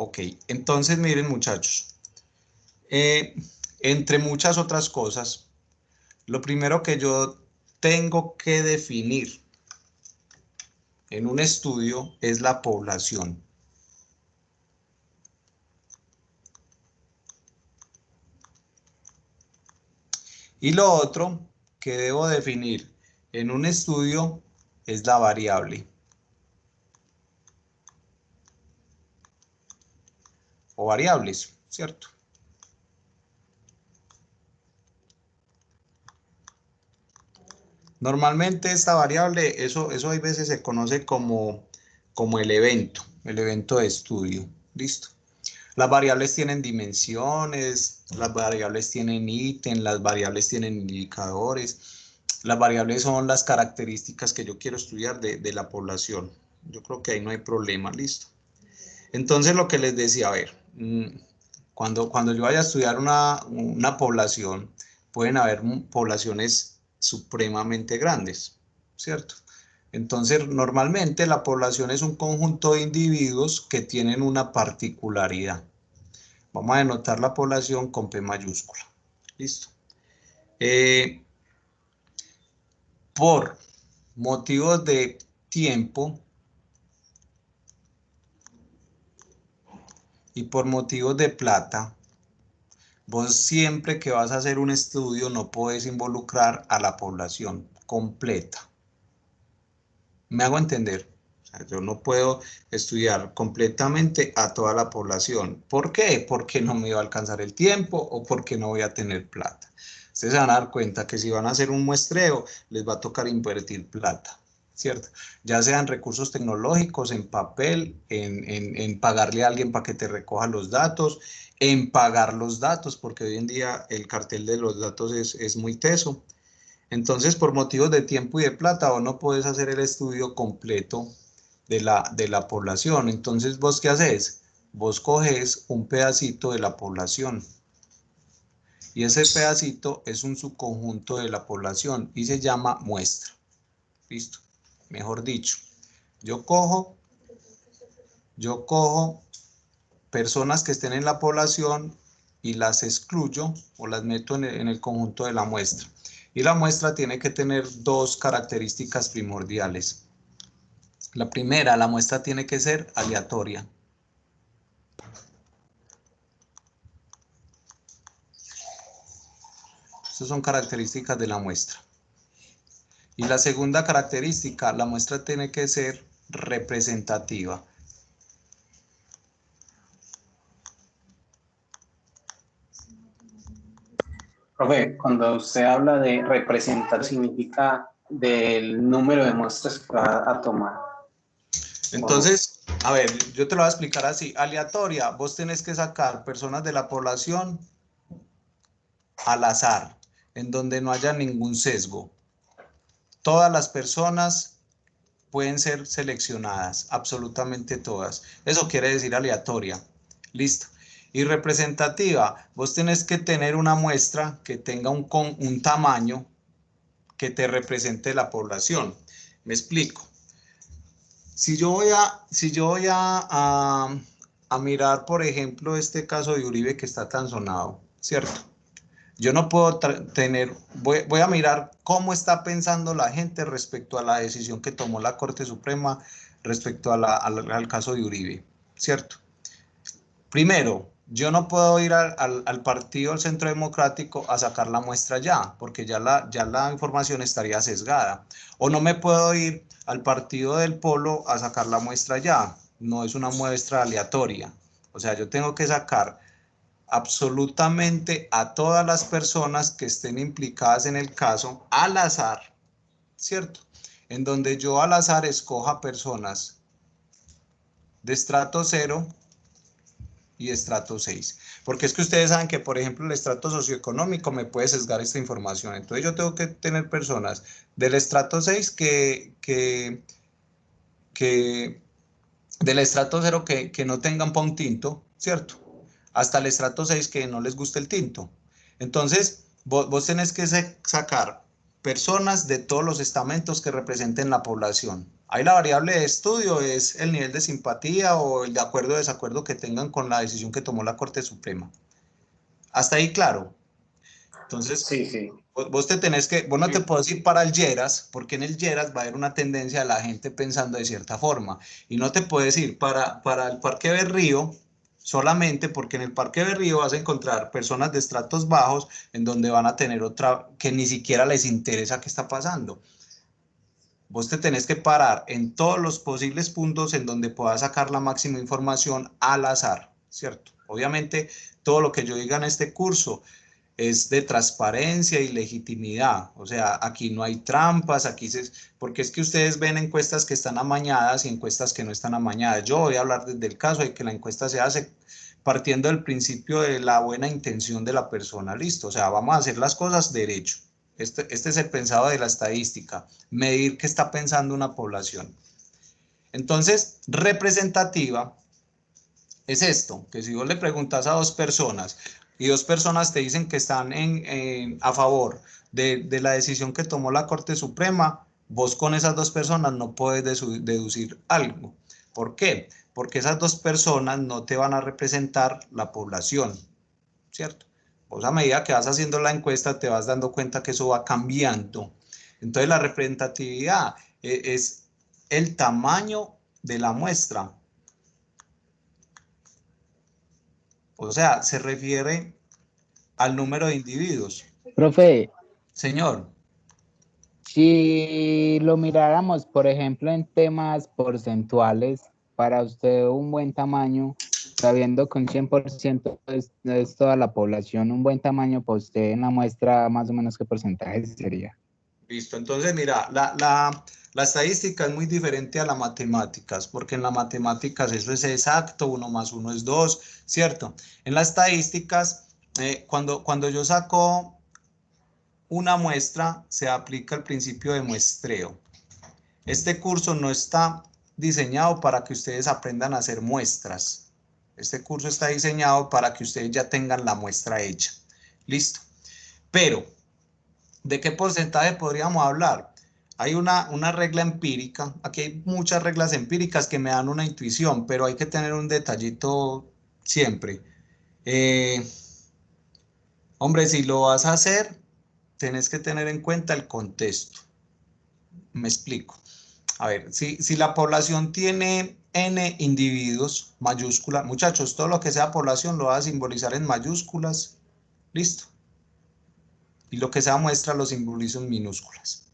Ok, entonces miren muchachos, entre muchas otras cosas, lo primero que yo tengo que definir en un estudio es la población. Y lo otro que debo definir en un estudio es la variable. O variables, ¿cierto? Normalmente esta variable, eso hay veces se conoce como el evento de estudio. ¿Listo? Las variables tienen dimensiones, las variables tienen ítems, las variables tienen indicadores. Las variables son las características que yo quiero estudiar de la población. Yo creo que ahí no hay problema, listo. Entonces lo que les decía, a ver, cuando yo vaya a estudiar una población, pueden haber poblaciones supremamente grandes, ¿cierto? Entonces, normalmente la población es un conjunto de individuos que tienen una particularidad. Vamos a denotar la población con P mayúscula. ¿Listo? Por motivos de tiempo y por motivos de plata, vos siempre que vas a hacer un estudio no puedes involucrar a la población completa. ¿Me hago entender? O sea, yo no puedo estudiar completamente a toda la población. ¿Por qué? Porque no me va a alcanzar el tiempo o porque no voy a tener plata. Ustedes se van a dar cuenta que si van a hacer un muestreo, les va a tocar invertir plata, ¿cierto? Ya sean recursos tecnológicos, en papel, en pagarle a alguien para que te recoja los datos, en pagar los datos, porque hoy en día el cartel de los datos es muy teso. Entonces, por motivos de tiempo y de plata, vos no podés hacer el estudio completo de la población. Entonces, ¿vos qué haces? Vos coges un pedacito de la población y ese pedacito es un subconjunto de la población y se llama muestra. ¿Listo? Mejor dicho, yo cojo personas que estén en la población y las excluyo o las meto en el conjunto de la muestra. Y la muestra tiene que tener dos características primordiales. La primera, la muestra tiene que ser aleatoria. Estas son características de la muestra. Y la segunda característica, la muestra tiene que ser representativa. Profe, cuando usted habla de representar, significa del número de muestras que va a tomar. Entonces, a ver, yo te lo voy a explicar así. Aleatoria, vos tenés que sacar personas de la población al azar, en donde no haya ningún sesgo. Todas las personas pueden ser seleccionadas, absolutamente todas. Eso quiere decir aleatoria. Listo. Y representativa, vos tenés que tener una muestra que tenga un tamaño que te represente la población. Me explico. Si yo voy a mirar, por ejemplo, este caso de Uribe que está tan sonado, ¿cierto? Yo no puedo voy a mirar cómo está pensando la gente respecto a la decisión que tomó la Corte Suprema respecto al caso de Uribe, ¿cierto? Primero, yo no puedo ir al partido del Centro Democrático a sacar la muestra ya, porque ya la información estaría sesgada. O no me puedo ir al partido del Polo a sacar la muestra ya, no es una muestra aleatoria. O sea, yo tengo que sacar absolutamente a todas las personas que estén implicadas en el caso al azar, ¿cierto? En donde yo al azar escoja personas de estrato 0 y estrato 6. Porque es que ustedes saben que, por ejemplo, el estrato socioeconómico me puede sesgar esta información. Entonces yo tengo que tener personas del estrato 6 del estrato 0 que no tengan pa' un tinto, ¿cierto? Hasta el estrato 6 que no les guste el tinto. Entonces, vos tenés que sacar personas de todos los estamentos que representen la población Ahí la variable de estudio es el nivel de simpatía o el de acuerdo o desacuerdo que tengan con la decisión que tomó la Corte Suprema. Hasta ahí claro. Entonces, Sí, sí. vos no te puedes ir para el Lleras, porque en el Lleras va a haber una tendencia de la gente pensando de cierta forma. Y no te puedes ir para el Parque Berrío solamente porque en el Parque Berrío vas a encontrar personas de estratos bajos en donde van a tener otra que ni siquiera les interesa qué está pasando. Vos te tenés que parar en todos los posibles puntos en donde puedas sacar la máxima información al azar, ¿cierto? Obviamente, todo lo que yo diga en este curso es de transparencia y legitimidad. O sea, aquí no hay trampas, porque es que ustedes ven encuestas que están amañadas y encuestas que no están amañadas. Yo voy a hablar desde el caso de que la encuesta se hace partiendo del principio de la buena intención de la persona, listo. O sea, vamos a hacer las cosas derecho. Este es el pensado de la estadística, medir qué está pensando una población. Entonces, representativa es esto, que si vos le preguntas a dos personas y dos personas te dicen que están a favor de la decisión que tomó la Corte Suprema, vos con esas dos personas no puedes deducir algo. ¿Por qué? Porque esas dos personas no te van a representar la población, ¿cierto? Vos a medida que vas haciendo la encuesta te vas dando cuenta que eso va cambiando. Entonces la representatividad es el tamaño de la muestra. O sea, se refiere al número de individuos. Profe, Señor, si lo miráramos, por ejemplo, en temas porcentuales, para usted un buen tamaño, sabiendo que un 100% es toda la población, un buen tamaño para usted en la muestra, más o menos, ¿qué porcentaje sería? listo. Entonces, mira, la estadística es muy diferente a las matemáticas, porque en las matemáticas eso es exacto, 1 más 1 es 2, ¿cierto? En las estadísticas, cuando yo saco una muestra, se aplica el principio de muestreo. Este curso no está diseñado para que ustedes aprendan a hacer muestras. Este curso está diseñado para que ustedes ya tengan la muestra hecha. Listo. Pero, ¿de qué porcentaje podríamos hablar? Hay una regla empírica. Aquí hay muchas reglas empíricas que me dan una intuición, pero hay que tener un detallito siempre. Hombre, si lo vas a hacer, tenés que tener en cuenta el contexto. Me explico. A ver, si la población tiene n individuos, mayúscula, muchachos, todo lo que sea población lo va a simbolizar en mayúsculas, listo. Y lo que sea muestra lo simbolizo en minúsculas.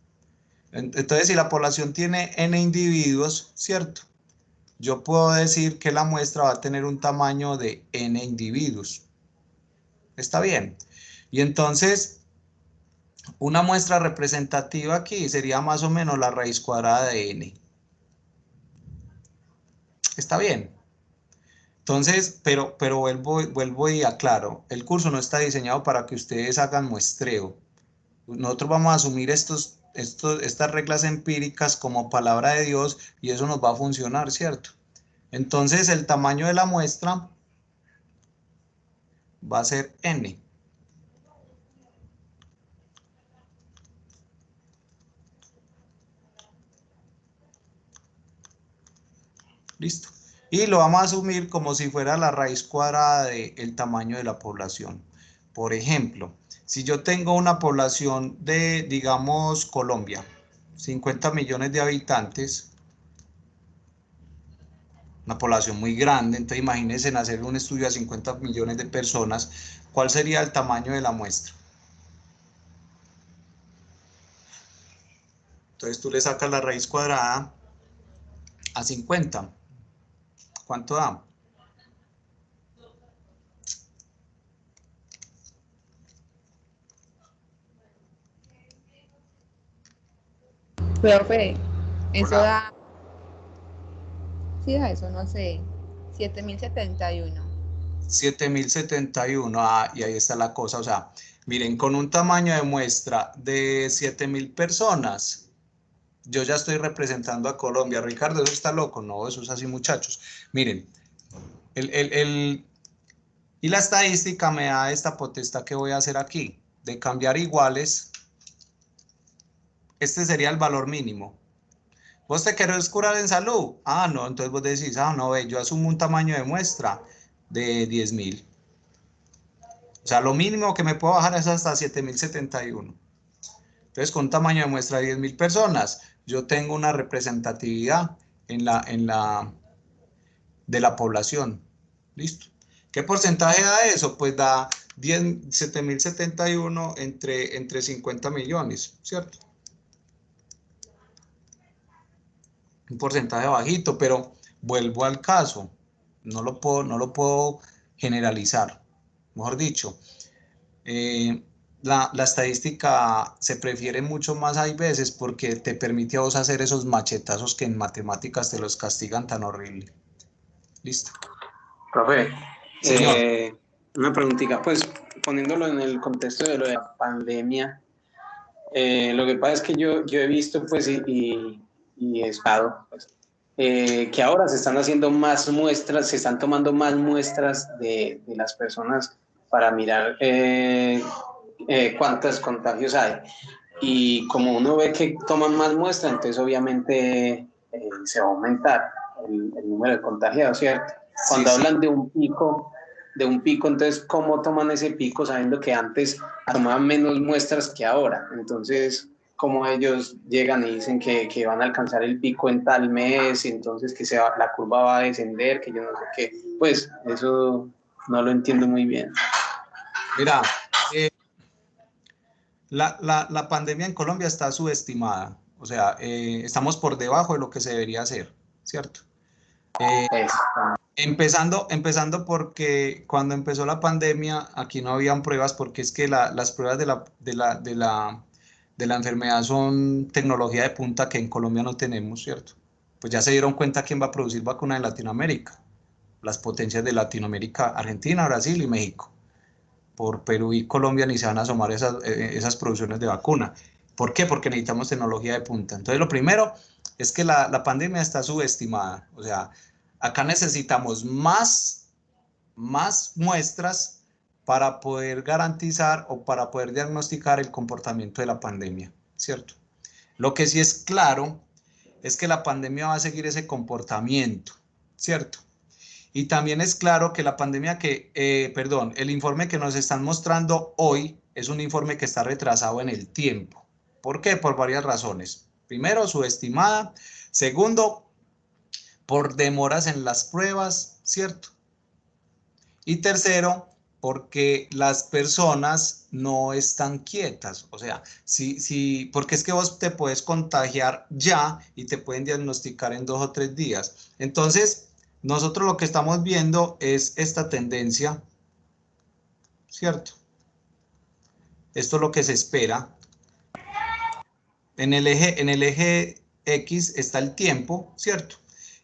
Entonces, si la población tiene n individuos, ¿cierto? Yo puedo decir que la muestra va a tener un tamaño de n individuos. ¿Está bien? Y entonces, una muestra representativa aquí sería más o menos la raíz cuadrada de n. ¿Está bien? Entonces, pero vuelvo y aclaro, el curso no está diseñado para que ustedes hagan muestreo. Nosotros vamos a asumir estas reglas empíricas como palabra de Dios y eso nos va a funcionar, ¿cierto? Entonces, el tamaño de la muestra va a ser n. Listo. Y lo vamos a asumir como si fuera la raíz cuadrada del tamaño de la población. Por ejemplo, si yo tengo una población de, digamos, Colombia, 50 millones de habitantes, una población muy grande, entonces imagínense en hacer un estudio a 50 millones de personas, ¿cuál sería el tamaño de la muestra? Entonces tú le sacas la raíz cuadrada a 50. ¿Cuánto da? Profe, eso Hola. da, sí da eso, no sé, 7071. 7071, y ahí está la cosa, o sea, miren, con un tamaño de muestra de 7000 personas, yo ya estoy representando a Colombia. Ricardo, eso está loco, no, eso es así, muchachos. Miren, y la estadística me da esta potestad que voy a hacer aquí, de cambiar iguales. Este sería el valor mínimo. ¿Vos te querés curar en salud? Ah, no, entonces vos decís, ah, no, ve, yo asumo un tamaño de muestra de 10.000. O sea, lo mínimo que me puedo bajar es hasta 7.071. Entonces, con un tamaño de muestra de 10.000 personas, yo tengo una representatividad de la población. ¿Listo? ¿Qué porcentaje da eso? Pues da 7.071 entre 50 millones, ¿cierto? Un porcentaje bajito, pero vuelvo al caso. No lo puedo generalizar. Mejor dicho, la estadística se prefiere mucho más hay veces porque te permite a vos hacer esos machetazos que en matemáticas te los castigan tan horrible. Listo. Profe, Señor. una preguntita, pues poniéndolo en el contexto de lo de la pandemia, lo que pasa es que yo he visto pues y he estado pues, que ahora se están haciendo más muestras, se están tomando más muestras de las personas para mirar cuántos contagios hay. Y como uno ve que toman más muestras, entonces obviamente se va a aumentar el número de contagiados, ¿cierto? Cuando hablan de un pico, entonces, ¿cómo toman ese pico sabiendo que antes tomaban menos muestras que ahora? Entonces, ¿cómo ellos llegan y dicen que van a alcanzar el pico en tal mes, entonces que la curva va a descender, que yo no sé qué? Pues eso no lo entiendo muy bien. Mira, la pandemia en Colombia está subestimada. O sea, estamos por debajo de lo que se debería hacer, ¿cierto? Empezando porque cuando empezó la pandemia, aquí no habían pruebas porque es que las pruebas de la enfermedad son tecnología de punta que en Colombia no tenemos, ¿cierto? Pues ya se dieron cuenta quién va a producir vacuna en Latinoamérica. Las potencias de Latinoamérica, Argentina, Brasil y México. Por Perú y Colombia ni se van a asomar esas producciones de vacuna. ¿Por qué? Porque necesitamos tecnología de punta. Entonces, lo primero es que la pandemia está subestimada. O sea, acá necesitamos más muestras para poder garantizar o para poder diagnosticar el comportamiento de la pandemia, ¿cierto? Lo que sí es claro es que la pandemia va a seguir ese comportamiento, ¿cierto? Y también es claro que la pandemia el informe que nos están mostrando hoy es un informe que está retrasado en el tiempo. ¿Por qué? Por varias razones. Primero, subestimada. Segundo, por demoras en las pruebas, ¿cierto? Y tercero, porque las personas no están quietas. O sea, porque es que vos te puedes contagiar ya y te pueden diagnosticar en 2 o 3 días. Entonces, nosotros lo que estamos viendo es esta tendencia, ¿cierto? Esto es lo que se espera. En el eje X está el tiempo, ¿cierto?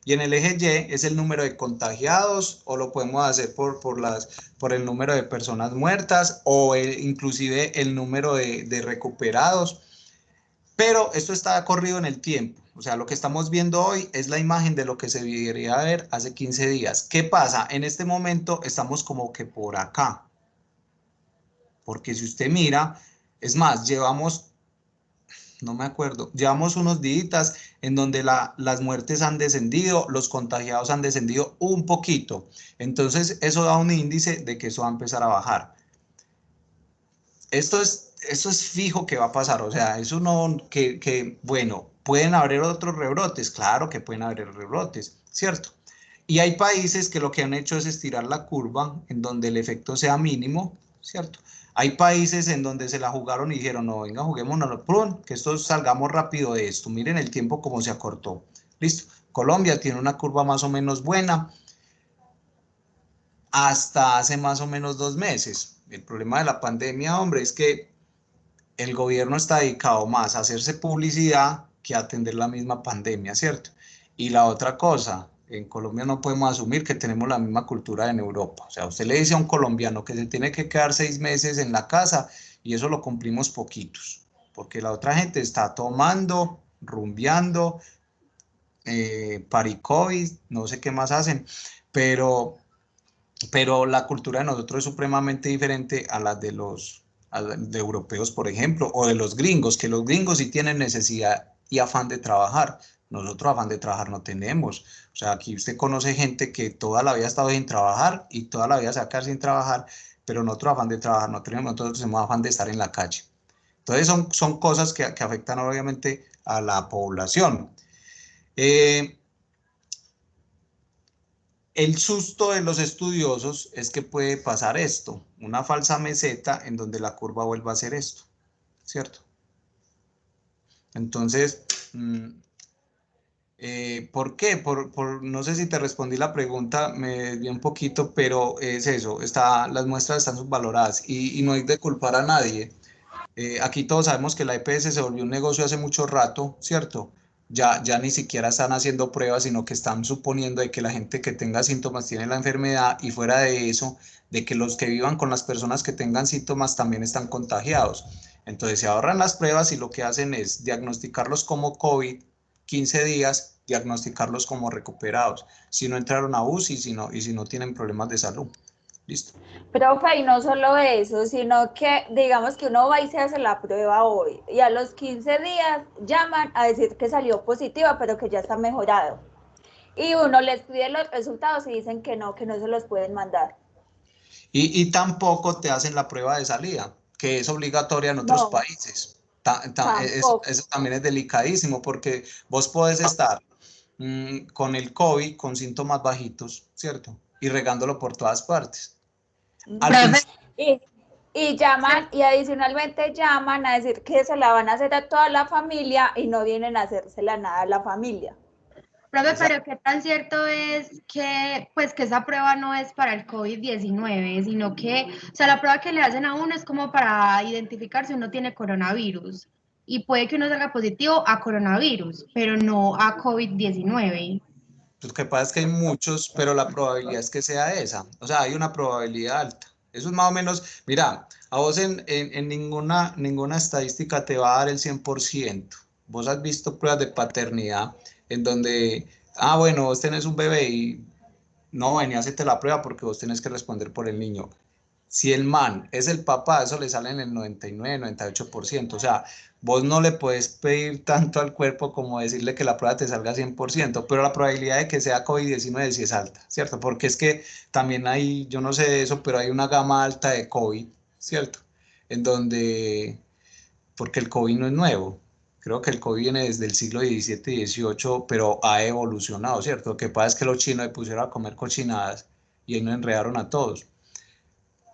Y en el eje Y es el número de contagiados, o lo podemos hacer por el número de personas muertas, o inclusive el número de recuperados. Pero esto está corrido en el tiempo. O sea, lo que estamos viendo hoy es la imagen de lo que se debería ver hace 15 días. ¿Qué pasa? En este momento estamos como que por acá. Porque si usted mira, es más, no me acuerdo, llevamos unos días en donde las muertes han descendido, los contagiados han descendido un poquito. Entonces, eso da un índice de que eso va a empezar a bajar. Esto es fijo que va a pasar, o sea, eso no, bueno, pueden haber otros rebrotes, claro que pueden haber rebrotes, ¿cierto? Y hay países que lo que han hecho es estirar la curva en donde el efecto sea mínimo, ¿cierto? Hay países en donde se la jugaron y dijeron, no, venga, juguémonos, que esto salgamos rápido de esto, miren el tiempo como se acortó, listo. Colombia tiene una curva más o menos buena hasta hace más o menos 2 meses. El problema de la pandemia, hombre, es que el gobierno está dedicado más a hacerse publicidad que a atender la misma pandemia, ¿cierto? Y la otra cosa, en Colombia no podemos asumir que tenemos la misma cultura en Europa. O sea, usted le dice a un colombiano que se tiene que quedar 6 meses en la casa y eso lo cumplimos poquitos, porque la otra gente está tomando, rumbeando, paricovid, no sé qué más hacen, pero la cultura de nosotros es supremamente diferente a la de europeos, por ejemplo, o de los gringos, que los gringos sí tienen necesidad y afán de trabajar. nosotros afán de trabajar no tenemos. O sea, aquí usted conoce gente que toda la vida ha estado sin trabajar y toda la vida se va a quedar sin trabajar, pero nosotros afán de trabajar no tenemos, nosotros tenemos afán de estar en la calle. Entonces son cosas que afectan obviamente a la población. El susto de los estudiosos es que puede pasar esto, una falsa meseta en donde la curva vuelva a ser esto, ¿cierto? Entonces, ¿por qué? No sé si te respondí la pregunta, me desvié un poquito, pero es eso, las muestras están subvaloradas y no hay de culpar a nadie. Aquí todos sabemos que la EPS se volvió un negocio hace mucho rato, ¿cierto? Ya ni siquiera están haciendo pruebas, sino que están suponiendo de que la gente que tenga síntomas tiene la enfermedad y fuera de eso, de que los que vivan con las personas que tengan síntomas también están contagiados. Entonces se ahorran las pruebas y lo que hacen es diagnosticarlos como COVID, 15 días, diagnosticarlos como recuperados, si no entraron a UCI y si no tienen problemas de salud. Listo. Profe, y no solo eso, sino que digamos que uno va y se hace la prueba hoy y a los 15 días llaman a decir que salió positiva, pero que ya está mejorado. Y uno les pide los resultados y dicen que no se los pueden mandar. Y tampoco te hacen la prueba de salida, que es obligatoria en otros países. Eso también es delicadísimo porque vos podés estar con el COVID, con síntomas bajitos, ¿cierto? Y regándolo por todas partes. Y llaman, y adicionalmente llaman a decir que se la van a hacer a toda la familia y no vienen a hacérsela nada a la familia. Profe, pero qué tan cierto es que, pues, que esa prueba no es para el COVID-19, sino que, o sea, la prueba que le hacen a uno es como para identificar si uno tiene coronavirus. Y puede que uno salga positivo a coronavirus, pero no a COVID-19. Lo que pasa es que hay muchos, pero la probabilidad es que sea esa. O sea, hay una probabilidad alta. Eso es más o menos, mira, a vos en ninguna estadística te va a dar el 100%. Vos has visto pruebas de paternidad en donde, bueno, vos tenés un bebé y no, ven y hacete la prueba porque vos tenés que responder por el niño. Si el man es el papá, eso le sale en el 99, 98%. O sea, vos no le puedes pedir tanto al cuerpo como decirle que la prueba te salga 100%, pero la probabilidad de que sea COVID-19 sí es alta, ¿cierto? Porque es que también hay, yo no sé de eso, pero hay una gama alta de COVID, ¿cierto? En donde, porque el COVID no es nuevo. Creo que el COVID viene desde el siglo XVII y XVIII, pero ha evolucionado, ¿cierto? Lo que pasa es que los chinos le pusieron a comer cochinadas y ahí nos enredaron a todos.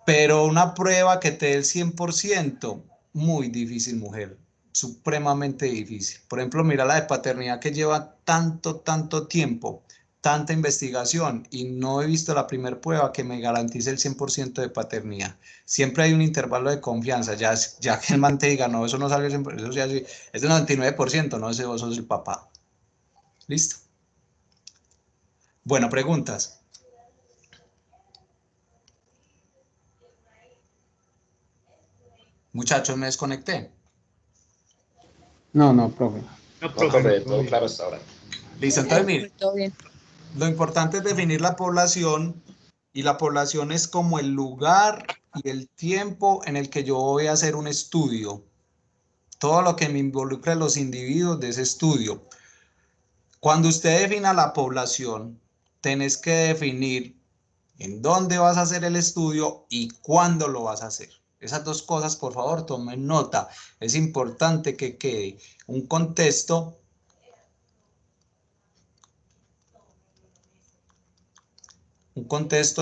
Pero una prueba que te dé el 100%, muy difícil, mujer, supremamente difícil. Por ejemplo, mira la de paternidad que lleva tanto tiempo, tanta investigación y no he visto la primera prueba que me garantice el 100% de paternidad. Siempre hay un intervalo de confianza, ya que el man te diga, no, eso no sale, eso ya es del 99%, no, ese vos sos el papá. ¿Listo? Bueno, preguntas. Muchachos, me desconecté. No, profe. No, profe, todo claro hasta ahora. Listo, entonces mire, lo importante es definir la población y la población es como el lugar y el tiempo en el que yo voy a hacer un estudio. Todo lo que me involucre a los individuos de ese estudio. Cuando usted defina la población, tenés que definir en dónde vas a hacer el estudio y cuándo lo vas a hacer. Esas dos cosas, por favor, tomen nota. Es importante que quede un contexto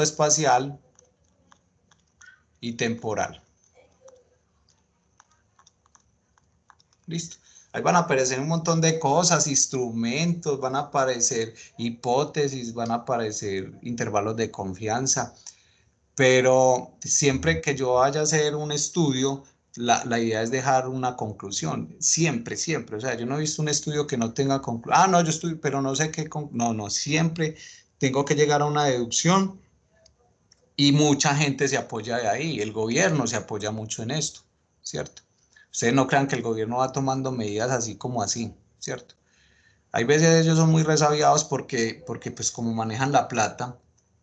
espacial y temporal. Listo. Ahí van a aparecer un montón de cosas, instrumentos, van a aparecer hipótesis, van a aparecer intervalos de confianza, pero siempre que yo vaya a hacer un estudio, la idea es dejar una conclusión, siempre, o sea, yo no he visto un estudio que no tenga conclusión, no, yo estudio, pero no sé qué, no, siempre tengo que llegar a una deducción y mucha gente se apoya de ahí, el gobierno se apoya mucho en esto, ¿cierto? Ustedes no crean que el gobierno va tomando medidas así como así, ¿cierto? Hay veces ellos son muy resabiados porque pues como manejan la plata,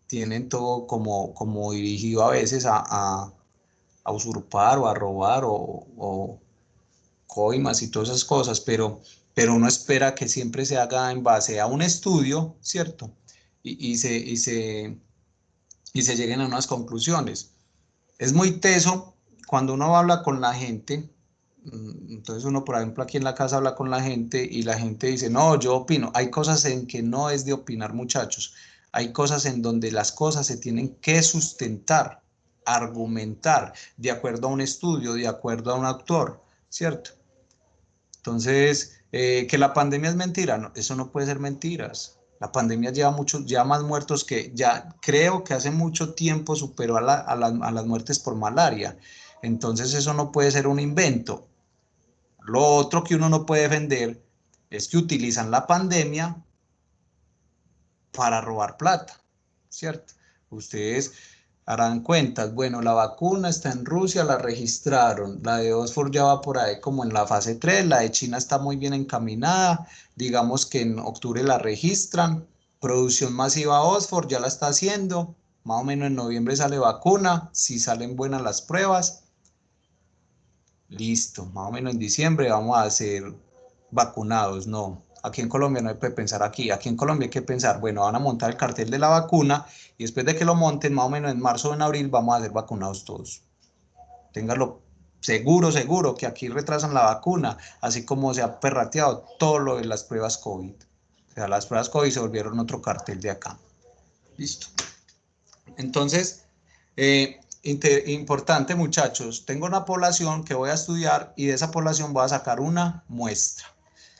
tienen todo como dirigido a veces a usurpar o a robar o coimas y todas esas cosas, pero pero uno espera que siempre se haga en base a un estudio, ¿cierto? Y se lleguen a unas conclusiones. Es muy teso cuando uno habla con la gente. Entonces uno, por ejemplo, aquí en la casa habla con la gente y la gente dice, no, yo opino. Hay cosas en que no es de opinar, muchachos. Hay cosas en donde las cosas se tienen que sustentar, argumentar, de acuerdo a un estudio, de acuerdo a un autor, ¿cierto? Entonces, que la pandemia es mentira, no, eso no puede ser mentiras. La pandemia lleva más muertos que ya creo que hace mucho tiempo superó a las muertes por malaria. Entonces eso no puede ser un invento. Lo otro que uno no puede defender es que utilizan la pandemia para robar plata, ¿cierto? Ustedes harán cuentas, bueno, la vacuna está en Rusia, la registraron, la de Oxford ya va por ahí como en la fase 3, la de China está muy bien encaminada, digamos que en octubre la registran, producción masiva Oxford ya la está haciendo, más o menos en noviembre sale vacuna, si salen buenas las pruebas, listo, más o menos en diciembre vamos a ser vacunados, no. Aquí en Colombia no hay que pensar aquí en Colombia hay que pensar, bueno, van a montar el cartel de la vacuna y después de que lo monten, más o menos en marzo o en abril, vamos a ser vacunados todos. Téngalo seguro que aquí retrasan la vacuna, así como se ha perrateado todo lo de las pruebas COVID. O sea, las pruebas COVID se volvieron otro cartel de acá. Listo. Entonces, importante, muchachos, tengo una población que voy a estudiar y de esa población voy a sacar una muestra.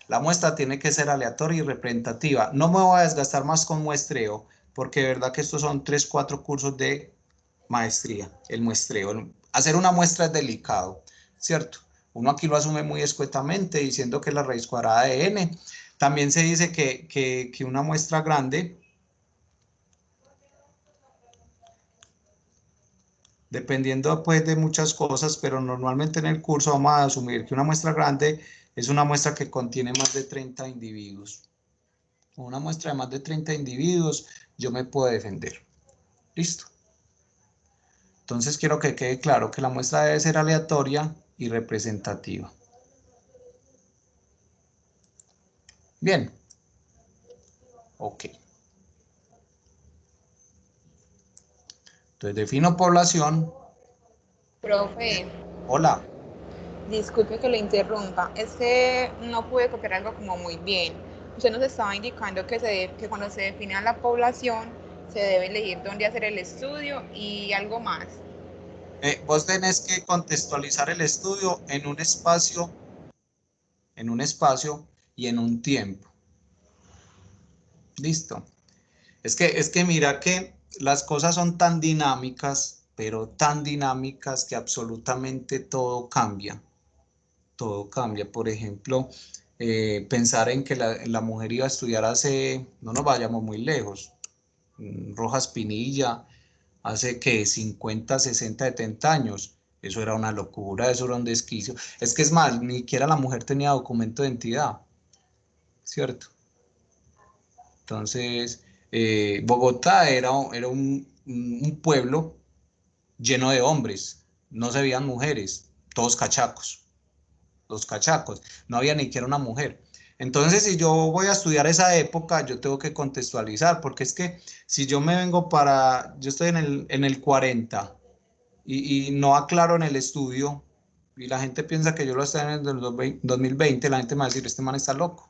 La muestra tiene que ser aleatoria y representativa. No me voy a desgastar más con muestreo, porque de verdad que estos son 3, 4 cursos de maestría, el muestreo. Hacer una muestra es delicado, ¿cierto? Uno aquí lo asume muy escuetamente, diciendo que es la raíz cuadrada de n. También se dice que una muestra grande, dependiendo pues de muchas cosas, pero normalmente en el curso vamos a asumir que una muestra grande es una muestra que contiene más de 30 individuos. Con una muestra de más de 30 individuos, yo me puedo defender. ¿Listo? Entonces quiero que quede claro que la muestra debe ser aleatoria y representativa. Bien. Ok. Entonces defino población. Profe, Hola. disculpe que le interrumpa, es que no pude copiar algo como muy bien. Usted nos estaba indicando que cuando se define a la población se debe elegir dónde hacer el estudio y algo más. Vos tenés que contextualizar el estudio en un espacio y en un tiempo. Listo. Es que mira que las cosas son tan dinámicas, pero tan dinámicas que absolutamente todo cambia. Todo cambia. Por ejemplo, pensar en que la mujer iba a estudiar no nos vayamos muy lejos, Rojas Pinilla, hace que 50, 60, 70 años, eso era una locura, eso era un desquicio. Es que es más, ni siquiera la mujer tenía documento de identidad, ¿cierto? Entonces, Bogotá era un pueblo lleno de hombres, no se veían mujeres, todos cachacos, los cachacos, no había ni siquiera una mujer. Entonces, si yo voy a estudiar esa época, yo tengo que contextualizar, porque es que si yo me vengo yo estoy en el 40 y no aclaro en el estudio, y la gente piensa que yo lo estoy en el 2020, la gente me va a decir, este man está loco.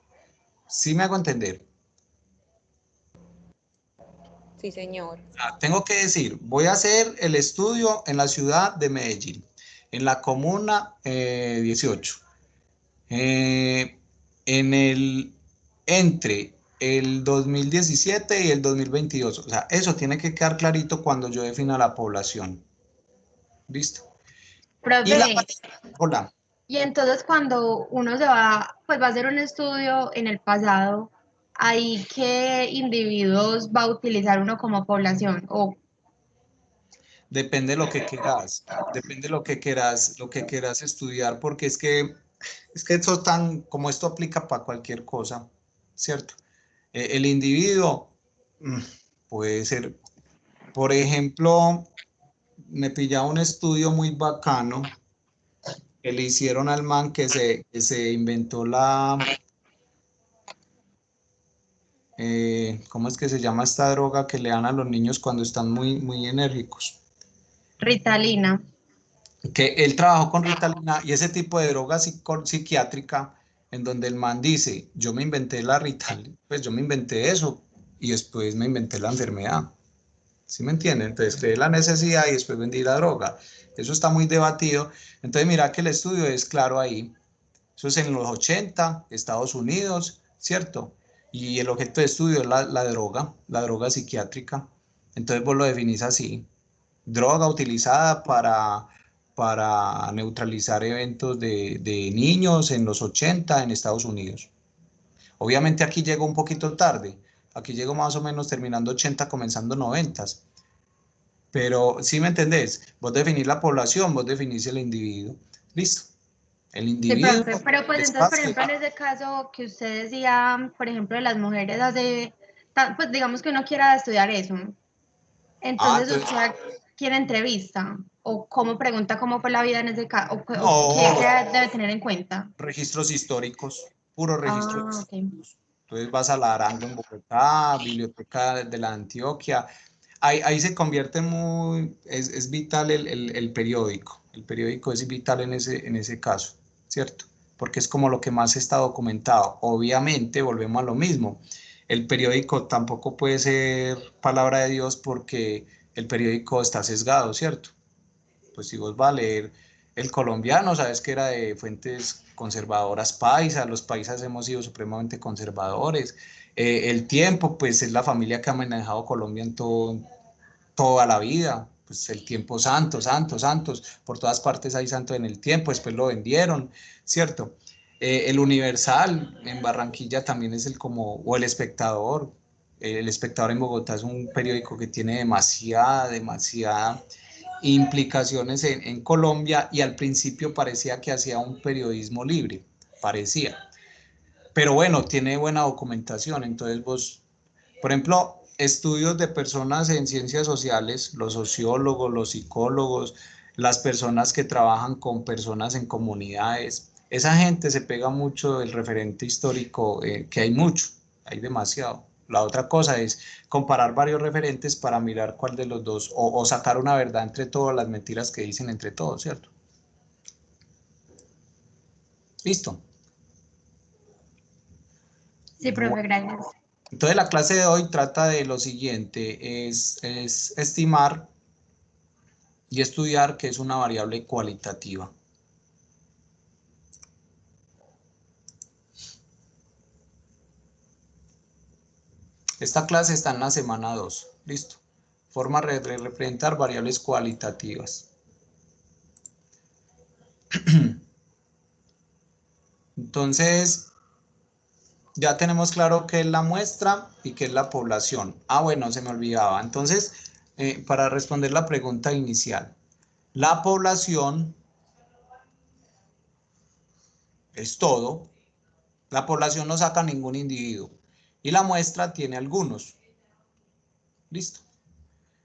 ¿Sí me hago entender? Sí, señor. Tengo que decir, voy a hacer el estudio en la ciudad de Medellín, en la comuna 18. Entre el 2017 y el 2022. O sea, eso tiene que quedar clarito cuando yo defina la población. ¿Listo? Profe, Hola. y entonces cuando uno se va, pues va a hacer un estudio en el pasado, ¿ahí qué individuos va a utilizar uno como población? O Depende de lo que quieras, depende de lo que quieras estudiar, porque es que esto como esto aplica para cualquier cosa, ¿cierto? El individuo puede ser, por ejemplo, me pillaba un estudio muy bacano que le hicieron al man que se inventó ¿cómo es que se llama esta droga que le dan a los niños cuando están muy enérgicos? Ritalina. Que él trabajó con Ritalina y ese tipo de droga psiquiátrica en donde el man dice, yo me inventé la Ritalina, pues yo me inventé eso y después me inventé la enfermedad. ¿Sí me entienden? Entonces creé la necesidad y después vendí la droga. Eso está muy debatido. Entonces mira que el estudio es claro ahí. Eso es en los 80, Estados Unidos, ¿cierto? Y el objeto de estudio es la droga psiquiátrica. Entonces vos lo definís así. Droga utilizada para neutralizar eventos de niños en los 80 en Estados Unidos. Obviamente aquí llegó un poquito tarde. Aquí llegó más o menos terminando 80, comenzando 90. Pero sí me entendés, vos definís la población, vos definís el individuo. Listo. El Sí, individuo profe, pero pues es entonces, por fácil. ejemplo, en ese caso que usted decía, por ejemplo, de las mujeres hace, pues digamos que uno quiera estudiar eso, entonces Entonces, usted quiere entrevista o cómo pregunta cómo fue la vida en ese caso o qué no, se debe tener en cuenta. registros históricos, puro registros Ah, ok. históricos. Entonces vas a la Arango en Bogotá, Biblioteca de la Antioquia. Ahí se convierte es vital el periódico. El periódico es vital en ese caso, ¿cierto? Porque es como lo que más está documentado. Obviamente, volvemos a lo mismo. El periódico tampoco puede ser palabra de Dios porque el periódico está sesgado, ¿cierto? Pues si vos vas a leer El Colombiano, sabes que era de fuentes conservadoras paisas, los paisas hemos sido supremamente conservadores. El Tiempo, pues es la familia que ha manejado Colombia en toda la vida, pues el Tiempo santos, por todas partes hay santos en el Tiempo, después lo vendieron, ¿cierto? El Universal en Barranquilla también es o el Espectador en Bogotá es un periódico que tiene demasiada implicaciones en Colombia y al principio parecía que hacía un periodismo libre, parecía. Pero bueno, tiene buena documentación, entonces vos, por ejemplo, estudios de personas en ciencias sociales, los sociólogos, los psicólogos, las personas que trabajan con personas en comunidades, esa gente se pega mucho del referente histórico, que hay mucho, hay demasiado. La otra cosa es comparar varios referentes para mirar cuál de los dos, o sacar una verdad entre todas las mentiras que dicen entre todos, ¿cierto? Listo. Sí, profe, gracias. Entonces la clase de hoy trata de lo siguiente, es estimar y estudiar qué es una variable cualitativa. Esta clase está en la semana 2, listo. Forma de representar variables cualitativas. Entonces, ya tenemos claro qué es la muestra y qué es la población. Ah, bueno, se me olvidaba. Entonces, para responder la pregunta inicial, la población es todo. La población no saca ningún individuo y la muestra tiene algunos. Listo.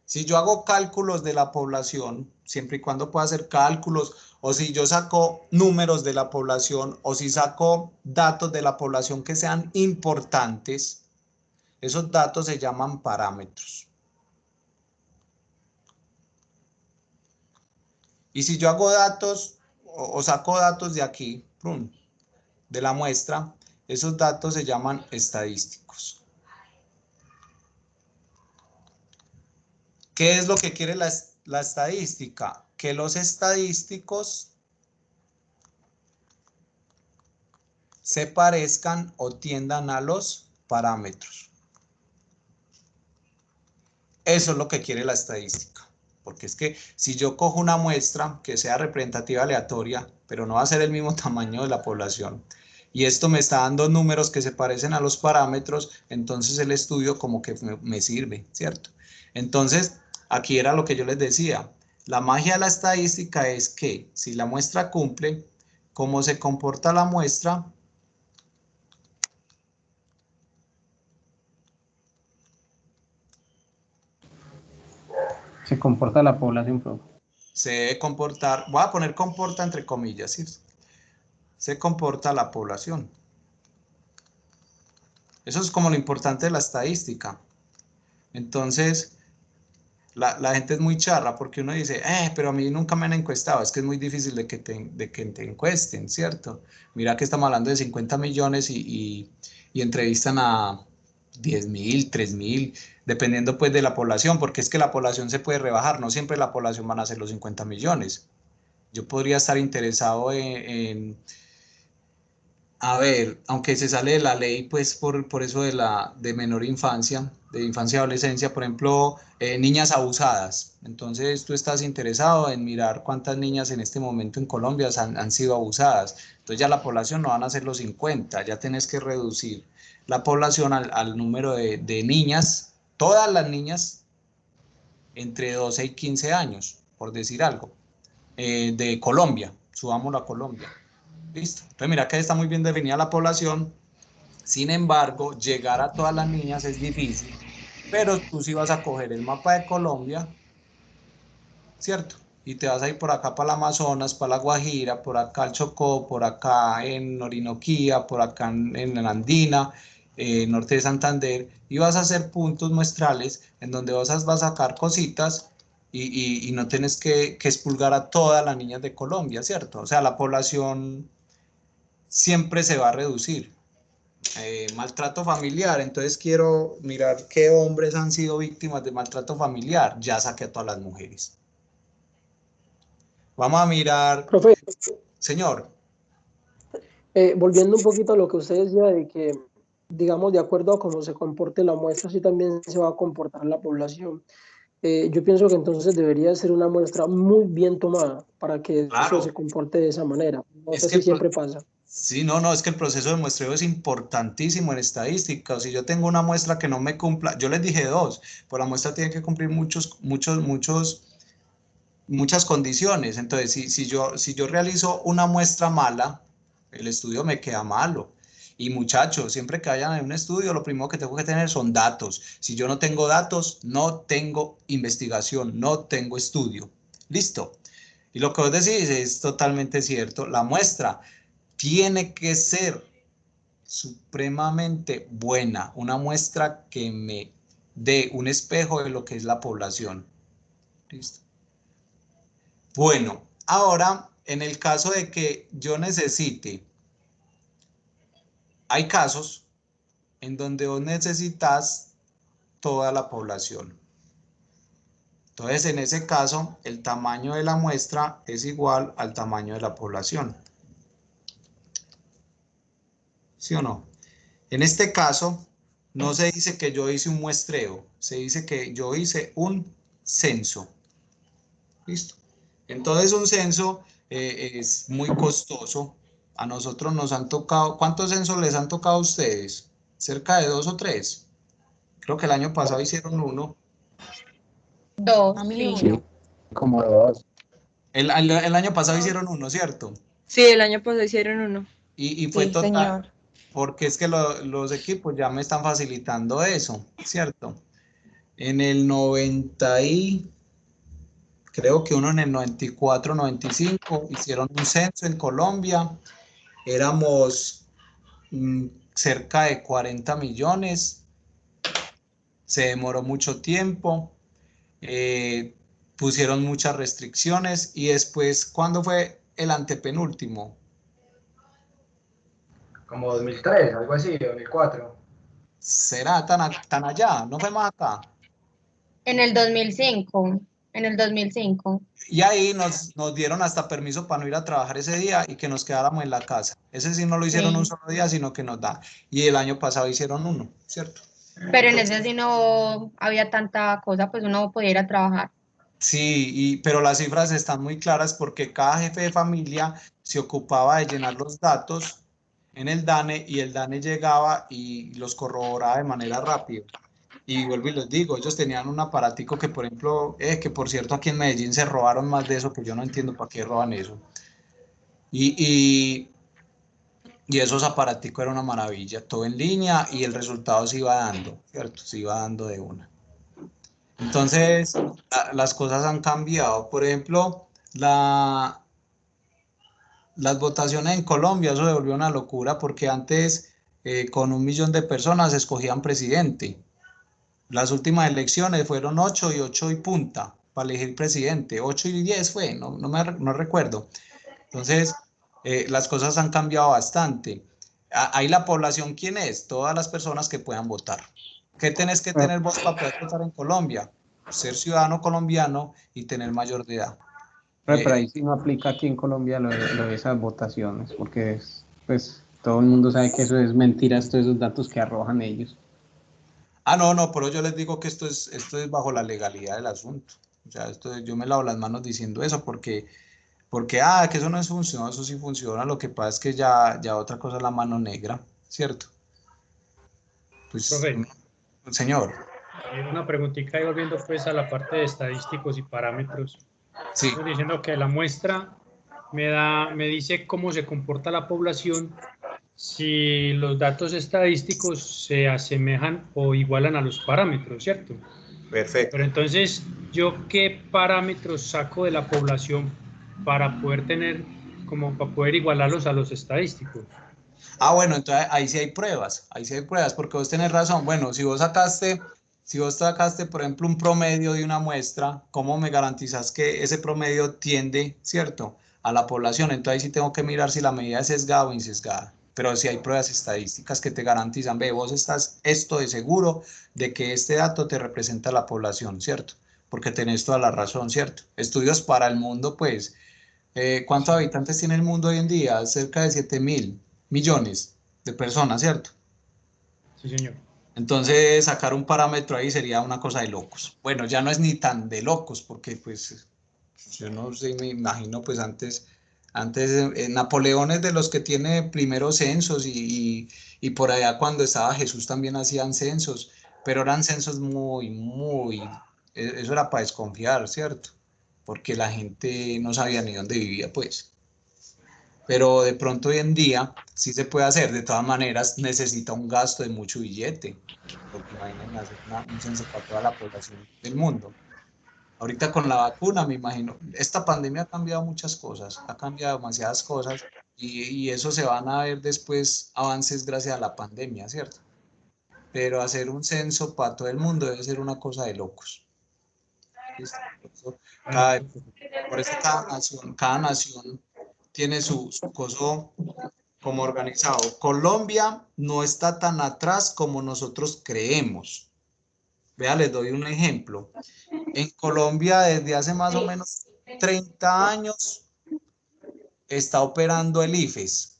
Si yo hago cálculos de la población, siempre y cuando pueda hacer cálculos, o si yo saco números de la población, o si saco datos de la población que sean importantes, esos datos se llaman parámetros. Y si yo hago datos, o saco datos de aquí, de la muestra, esos datos se llaman estadísticos. ¿Qué es lo que quiere la estadística? Que los estadísticos se parezcan o tiendan a los parámetros. Eso es lo que quiere la estadística. Porque es que si yo cojo una muestra que sea representativa aleatoria, pero no va a ser el mismo tamaño de la población, y esto me está dando números que se parecen a los parámetros, entonces el estudio como que me sirve, ¿cierto? Entonces, aquí era lo que yo les decía. La magia de la estadística es que si la muestra cumple, cómo se comporta la muestra, Se comporta la población, profe. se debe comportar, voy a poner comporta entre comillas, ¿sí? Se comporta la población. Eso es como lo importante de la estadística. Entonces, la gente es muy charra porque uno dice, pero a mí nunca me han encuestado. Es que es muy difícil de que te encuesten, ¿cierto? Mira que estamos hablando de 50 millones y entrevistan a 10.000, 3.000, dependiendo pues de la población, porque es que la población se puede rebajar, no siempre la población van a ser los 50 millones. Yo podría estar interesado a ver, aunque se sale de la ley, pues por eso de menor infancia, de infancia y adolescencia, por ejemplo, niñas abusadas. Entonces tú estás interesado en mirar cuántas niñas en este momento en Colombia han sido abusadas. Entonces ya la población no van a ser los 50, ya tenés que reducir la población al número de niñas, todas las niñas entre 12 y 15 años, por decir algo, de Colombia, subámoslo a Colombia. Listo. Entonces mira que está muy bien definida la población. Sin embargo, llegar a todas las niñas es difícil. Pero tú sí vas a coger el mapa de Colombia, ¿cierto? Y te vas a ir por acá para el Amazonas, para la Guajira, por acá al Chocó, por acá en Orinoquía, por acá en la Andina, norte de Santander, y vas a hacer puntos muestrales en donde vas a sacar cositas y no tienes que expulgar a todas las niñas de Colombia, ¿cierto? O sea, la población siempre se va a reducir. Maltrato familiar, entonces quiero mirar qué hombres han sido víctimas de maltrato familiar, ya saqué a todas las mujeres. Vamos a mirar, Profe, señor. volviendo un poquito a lo que usted decía de que, digamos, de acuerdo a cómo se comporte la muestra, así también se va a comportar la población. Yo pienso que entonces debería ser una muestra muy bien tomada para que Claro, eso se comporte de esa manera. No es sé que si siempre pasa. sí, no, es que el proceso de muestreo es importantísimo en estadística. O si yo tengo una muestra que no me cumpla, yo les dije 2, pues la muestra tiene que cumplir muchas condiciones. Entonces, si yo realizo una muestra mala, el estudio me queda malo. Y muchachos, siempre que vayan a un estudio, lo primero que tengo que tener son datos. Si yo no tengo datos, no tengo investigación, no tengo estudio. Listo. Y lo que vos decís es totalmente cierto. La muestra tiene que ser supremamente buena, una muestra que me dé un espejo de lo que es la población. Listo. Bueno, ahora, en el caso de que yo necesite, hay casos en donde vos necesitas toda la población. Entonces, en ese caso, el tamaño de la muestra es igual al tamaño de la población. ¿Sí o no? En este caso, no se dice que yo hice un muestreo, se dice que yo hice un censo. ¿Listo? Entonces, un censo es muy costoso. A nosotros nos han tocado, ¿cuántos censos les han tocado a ustedes? ¿Cerca de 2 o 3? Creo que el año pasado hicieron uno. 2, A mí sí. uno. Como 2. El año pasado hicieron uno, ¿cierto? Sí, el año pasado hicieron uno. Y fue Sí, total, señor. porque es que los equipos ya me están facilitando eso, ¿cierto? En el 90 y creo que uno en el 94, 95 hicieron un censo en Colombia, éramos cerca de 40 millones, se demoró mucho tiempo, pusieron muchas restricciones y después, ¿cuándo fue el antepenúltimo? Como 2003, algo así, 2004. ¿Será tan allá? ¿No fue más acá? En el 2005. En el 2005. Y ahí nos dieron hasta permiso para no ir a trabajar ese día y que nos quedáramos en la casa. Ese sí no lo hicieron un Sí. solo día, sino que nos da. Y el año pasado hicieron uno, ¿cierto? Pero en ese sí no había tanta cosa, pues uno podía ir a trabajar. Sí, pero las cifras están muy claras porque cada jefe de familia se ocupaba de llenar los datos en el DANE y el DANE llegaba y los corroboraba de manera rápida. Y vuelvo y les digo, ellos tenían un aparatico que, por ejemplo, que por cierto aquí en Medellín se robaron más de eso, que yo no entiendo para qué roban eso. Y esos aparaticos era una maravilla, todo en línea y el resultado se iba dando, ¿cierto? Se iba dando de una. Entonces, las cosas han cambiado. Por ejemplo, las votaciones en Colombia, eso se volvió una locura porque antes con 1 millón de personas escogían presidente. Las últimas elecciones fueron 8 y 8 y punta para elegir presidente. 8 y 10 fue, no recuerdo. Entonces, las cosas han cambiado bastante. Ahí la población, ¿quién es? Todas las personas que puedan votar. ¿Qué tenés que tener vos para poder votar en Colombia? Ser ciudadano colombiano y tener mayor de edad. Pero ahí sí no aplica aquí en Colombia lo de esas votaciones, porque pues todo el mundo sabe que eso es mentira, todos esos datos que arrojan ellos. No, pero yo les digo que esto es bajo la legalidad del asunto. O sea, yo me lavo las manos diciendo eso porque que eso no funciona, eso sí funciona. Lo que pasa es que ya otra cosa es la mano negra, ¿cierto? Pues, Profe, señor. Una preguntita y volviendo pues a la parte de estadísticos y parámetros. Sí. Estoy diciendo que la muestra me dice cómo se comporta la población si los datos estadísticos se asemejan o igualan a los parámetros, ¿cierto? Perfecto. Pero entonces, ¿yo qué parámetros saco de la población para poder para poder igualarlos a los estadísticos? Bueno, entonces ahí sí hay pruebas, porque vos tenés razón. Bueno, si vos sacaste, por ejemplo, un promedio de una muestra, ¿cómo me garantizas que ese promedio tiende, cierto, a la población? Entonces ahí sí tengo que mirar si la medida es sesgada o insesgada. Pero sí hay pruebas estadísticas que te garantizan, vos estás esto de seguro de que este dato te representa a la población, ¿cierto? Porque tenés toda la razón, ¿cierto? Estudios para el mundo, pues, ¿cuántos habitantes tiene el mundo hoy en día? Cerca de 7.000 millones de personas, ¿cierto? Sí, señor. Entonces, sacar un parámetro ahí sería una cosa de locos. Bueno, ya no es ni tan de locos, porque pues, yo no sé, me imagino, pues antes Napoleón es de los que tiene primeros censos y por allá cuando estaba Jesús también hacían censos, pero eran censos eso era para desconfiar, ¿cierto? Porque la gente no sabía ni dónde vivía, pues. Pero de pronto hoy en día sí se puede hacer. De todas maneras, necesita un gasto de mucho billete, porque imaginen hacer un censo para toda la población del mundo. Ahorita con la vacuna, me imagino, esta pandemia ha cambiado muchas cosas, ha cambiado demasiadas cosas y eso se van a ver después avances gracias a la pandemia, ¿cierto? Pero hacer un censo para todo el mundo debe ser una cosa de locos. Por eso cada nación tiene su coso como organizado. Colombia no está tan atrás como nosotros creemos. Vea, les doy un ejemplo. En Colombia, desde hace más o menos 30 años, está operando el IFES.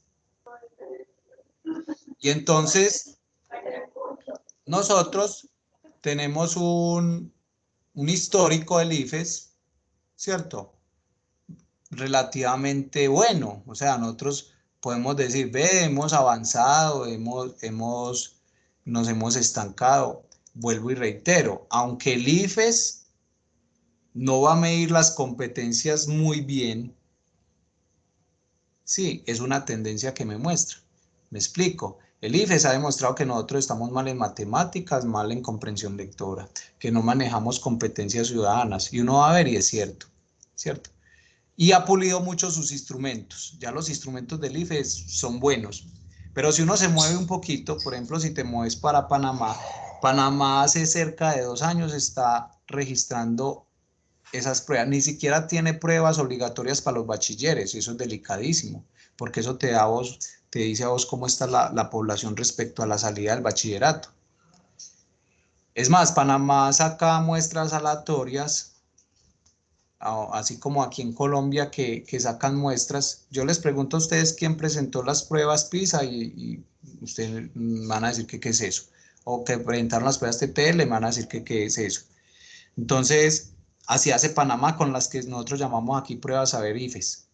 Y entonces, nosotros tenemos un histórico del IFES, ¿cierto? Relativamente bueno. O sea, nosotros podemos decir, hemos avanzado, nos hemos estancado. Vuelvo y reitero, aunque el IFES no va a medir las competencias muy bien, sí, es una tendencia que me muestra. Me explico. El IFES ha demostrado que nosotros estamos mal en matemáticas, mal en comprensión lectora, que no manejamos competencias ciudadanas. Y uno va a ver y es cierto, ¿cierto? Y ha pulido mucho sus instrumentos. Ya los instrumentos del IFES son buenos. Pero si uno se mueve un poquito, por ejemplo, si te mueves para Panamá, Panamá hace cerca de 2 años está registrando esas pruebas. Ni siquiera tiene pruebas obligatorias para los bachilleres, y eso es delicadísimo, porque eso te dice a vos cómo está la población respecto a la salida del bachillerato. Es más, Panamá saca muestras aleatorias, así como aquí en Colombia que sacan muestras. Yo les pregunto a ustedes quién presentó las pruebas PISA y ustedes van a decir que qué es eso. O que presentaron las pruebas TTL, me van a decir que qué es eso. Entonces, así hace Panamá con las que nosotros llamamos aquí pruebas saber IFES.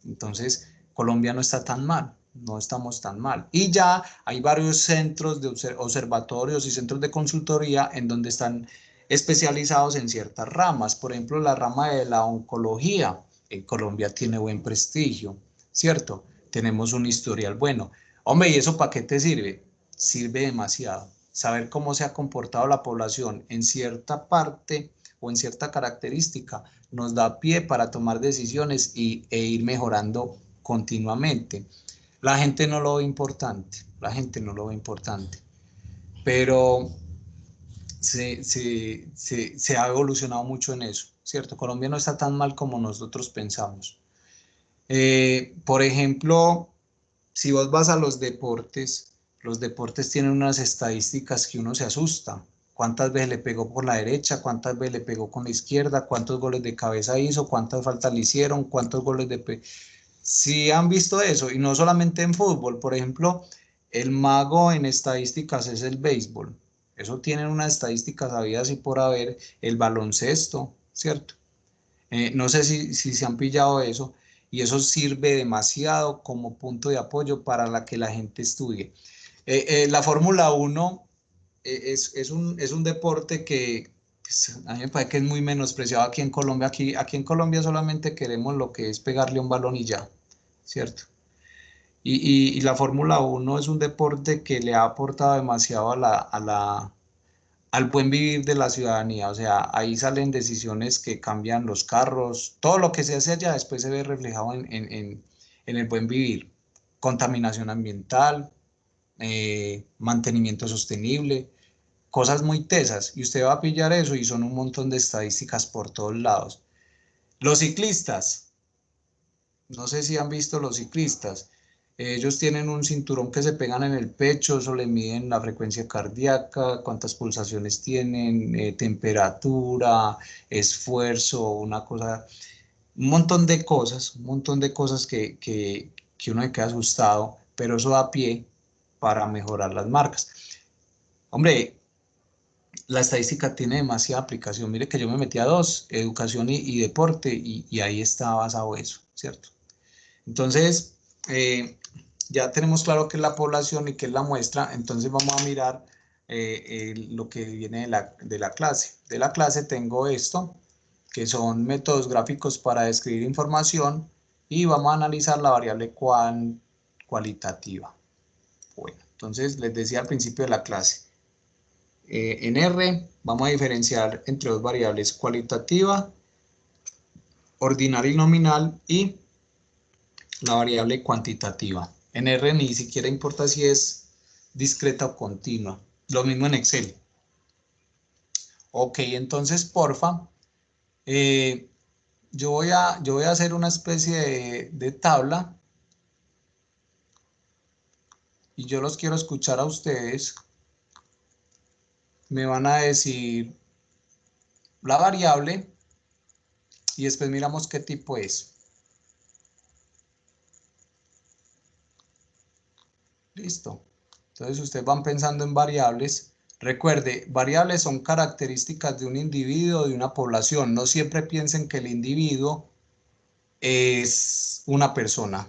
Entonces, Colombia no está tan mal, no estamos tan mal. Y ya hay varios centros de observatorios y centros de consultoría en donde están especializados en ciertas ramas. Por ejemplo, la rama de la oncología en Colombia tiene buen prestigio, ¿cierto? Tenemos un historial bueno. Hombre, ¿y eso para qué te sirve? Sirve demasiado. Saber cómo se ha comportado la población en cierta parte o en cierta característica nos da pie para tomar decisiones e ir mejorando continuamente. La gente no lo ve importante. la gente no lo ve importante. Pero se ha evolucionado mucho en eso, ¿cierto? Colombia no está tan mal como nosotros pensamos. Por ejemplo, si vos vas a los deportes tienen unas estadísticas que uno se asusta. ¿Cuántas veces le pegó por la derecha? ¿Cuántas veces le pegó con la izquierda? ¿Cuántos goles de cabeza hizo? ¿Cuántas faltas le hicieron? ¿Cuántos goles de... Sí han visto eso, y no solamente en fútbol. Por ejemplo, el mago en estadísticas es el béisbol. Eso tienen unas estadísticas sabidas y por haber. El baloncesto, ¿cierto? No sé si se han pillado eso, y eso sirve demasiado como punto de apoyo para que la gente estudie. La Fórmula 1 es un deporte que pues, a mí me parece que es muy menospreciado aquí en Colombia. Aquí en Colombia solamente queremos lo que es pegarle un balón y ya, ¿cierto? Y la Fórmula 1 es un deporte que le ha aportado demasiado al buen vivir de la ciudadanía. O sea, ahí salen decisiones que cambian los carros, todo lo que se hace allá después se ve reflejado en el buen vivir. Contaminación ambiental, mantenimiento sostenible, cosas muy tesas, y usted va a pillar eso y son un montón de estadísticas por todos lados. Los ciclistas, no sé si han visto los ciclistas, ellos tienen un cinturón que se pegan en el pecho, eso le miden la frecuencia cardíaca, cuántas pulsaciones tienen, temperatura, esfuerzo, una cosa, un montón de cosas que uno se queda asustado, pero eso da pie para mejorar las marcas. Hombre, la estadística tiene demasiada aplicación. Mire que yo me metí a dos, educación y deporte, y ahí está basado eso, ¿cierto? Entonces, ya tenemos claro qué es la población y qué es la muestra. Entonces vamos a mirar lo que viene de la clase. De la clase tengo esto, que son métodos gráficos para describir información, y vamos a analizar la variable cualitativa. Bueno, entonces les decía al principio de la clase, en R vamos a diferenciar entre dos variables, cualitativa, ordinal y nominal, y la variable cuantitativa. En R ni siquiera importa si es discreta o continua. Lo mismo en Excel. Ok, entonces, porfa, yo voy a hacer una especie de tabla, y yo los quiero escuchar a ustedes. Me van a decir la variable y después miramos qué tipo es. Listo. Entonces ustedes van pensando en variables. Recuerde, variables son características de un individuo o de una población. No siempre piensen que el individuo es una persona.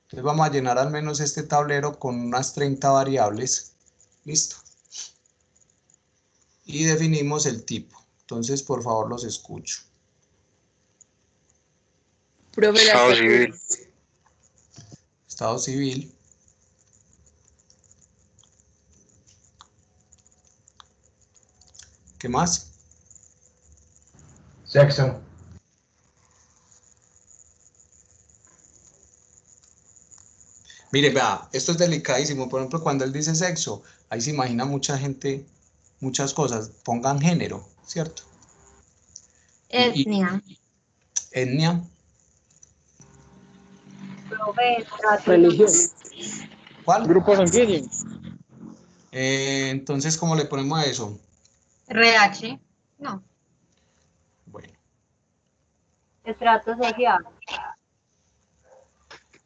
Entonces vamos a llenar al menos este tablero con unas 30 variables. Listo. Y definimos el tipo. Entonces, por favor, los escucho. Estado civil. Estado civil. ¿Qué más? Sexo. Mire, vea, esto es delicadísimo. Por ejemplo, cuando él dice sexo, ahí se imagina mucha gente, muchas cosas. Pongan género, ¿cierto? Etnia. Etnia. Religión. ¿Cuál? Grupo sanguíneo. Entonces, ¿cómo le ponemos a eso? RH. No. Bueno. Estrato social.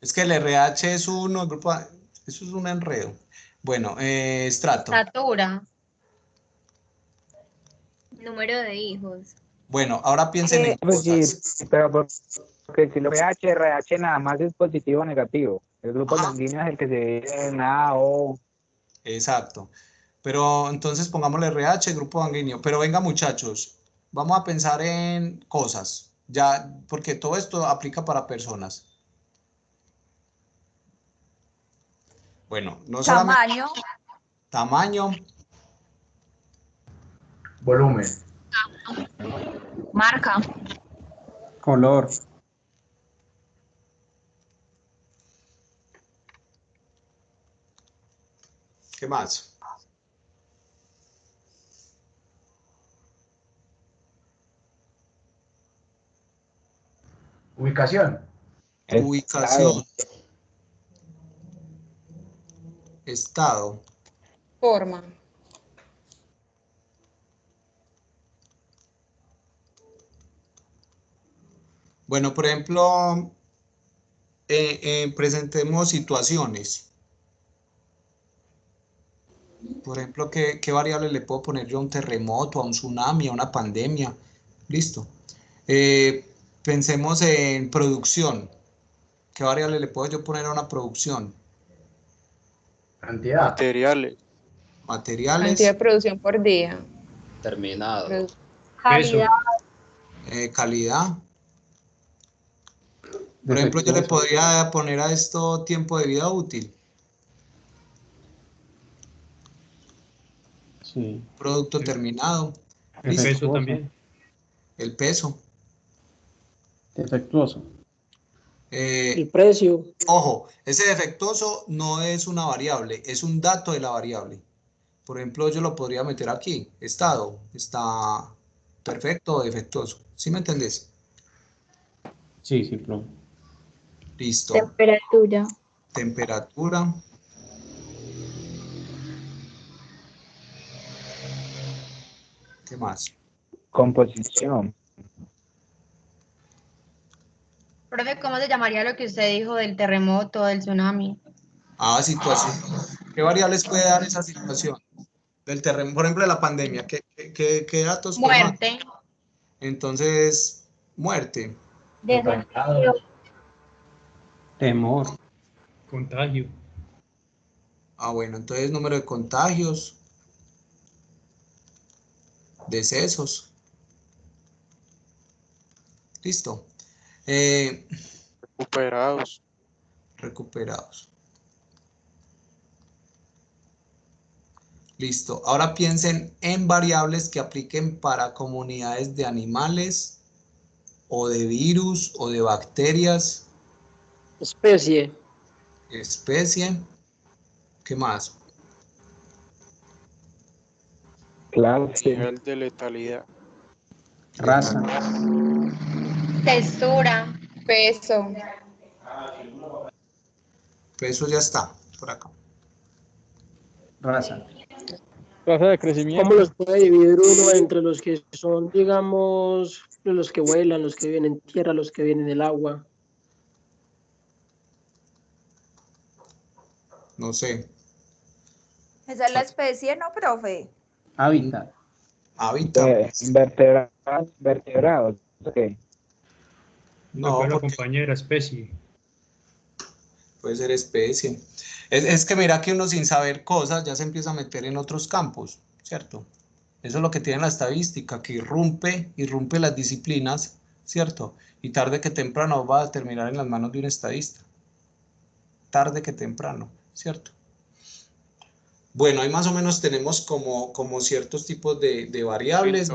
Es que el RH es uno, el grupo, eso es un enredo. Bueno, estrato. Estatura. Número de hijos. Bueno, ahora piensen en Pues sí, cosas. pero porque si lo RH nada más es positivo o negativo. El grupo sanguíneo es el que se divide en A, O. Exacto. Pero entonces pongámosle RH, grupo sanguíneo. Pero venga, muchachos, vamos a pensar en cosas. Ya, porque todo esto aplica para personas. Bueno, no solamente Tamaño. tamaño, Volumen. Marca. Color. ¿Qué más? Ubicación. Ubicación. Estado. Forma. Bueno, por ejemplo, presentemos situaciones. Por ejemplo, ¿qué variable le puedo poner yo a un terremoto, a un tsunami, a una pandemia? Listo. Pensemos en producción. ¿Qué variable le puedo yo poner a una producción? Cantidad. Materiales. Materiales. Cantidad de producción por día. Terminado. Calidad. Calidad. Por ejemplo, yo le podría poner a esto tiempo de vida útil. Sí. Producto terminado. El Listo. peso también. El peso. Defectuoso. El precio. Ojo, ese defectuoso no es una variable, es un dato de la variable. Por ejemplo, yo lo podría meter aquí. Estado. Está perfecto o defectuoso. ¿Sí me entendés? Sí, sí, pro. Listo. Temperatura. Temperatura. ¿Qué más? Composición. Profe, ¿cómo se llamaría lo que usted dijo del terremoto, del tsunami? Ah, situación. ¿Qué variables puede dar esa situación? Del terremoto, por ejemplo, de la pandemia. ¿Qué datos podemos dar? Muerte. Entonces, muerte. Desempleo. Temor. Contagio. Ah, bueno, entonces número de contagios. Decesos. Listo. Recuperados. Recuperados. Listo. Ahora piensen en variables que apliquen para comunidades de animales o de virus o de bacterias. Especie. Especie. ¿Qué más? Clase. Nivel de letalidad. Raza. Textura. Peso. Peso ya está por acá. Raza. Tasa de crecimiento. ¿Cómo los puede dividir uno entre los que son, digamos, los que vuelan, los que viven en tierra, los que viven en el agua? No sé. Esa es la especie, ¿no, profe? Hábitat. Hábitat. Vertebrados. Ok. No, No, la porque compañera especie. puede ser especie. Es que mira que uno sin saber cosas ya se empieza a meter en otros campos, ¿cierto? Eso es lo que tiene la estadística, que irrumpe las disciplinas, ¿cierto? Y tarde que temprano va a terminar en las manos de un estadista. Tarde que temprano, ¿cierto? Bueno, ahí más o menos tenemos como ciertos tipos de variables.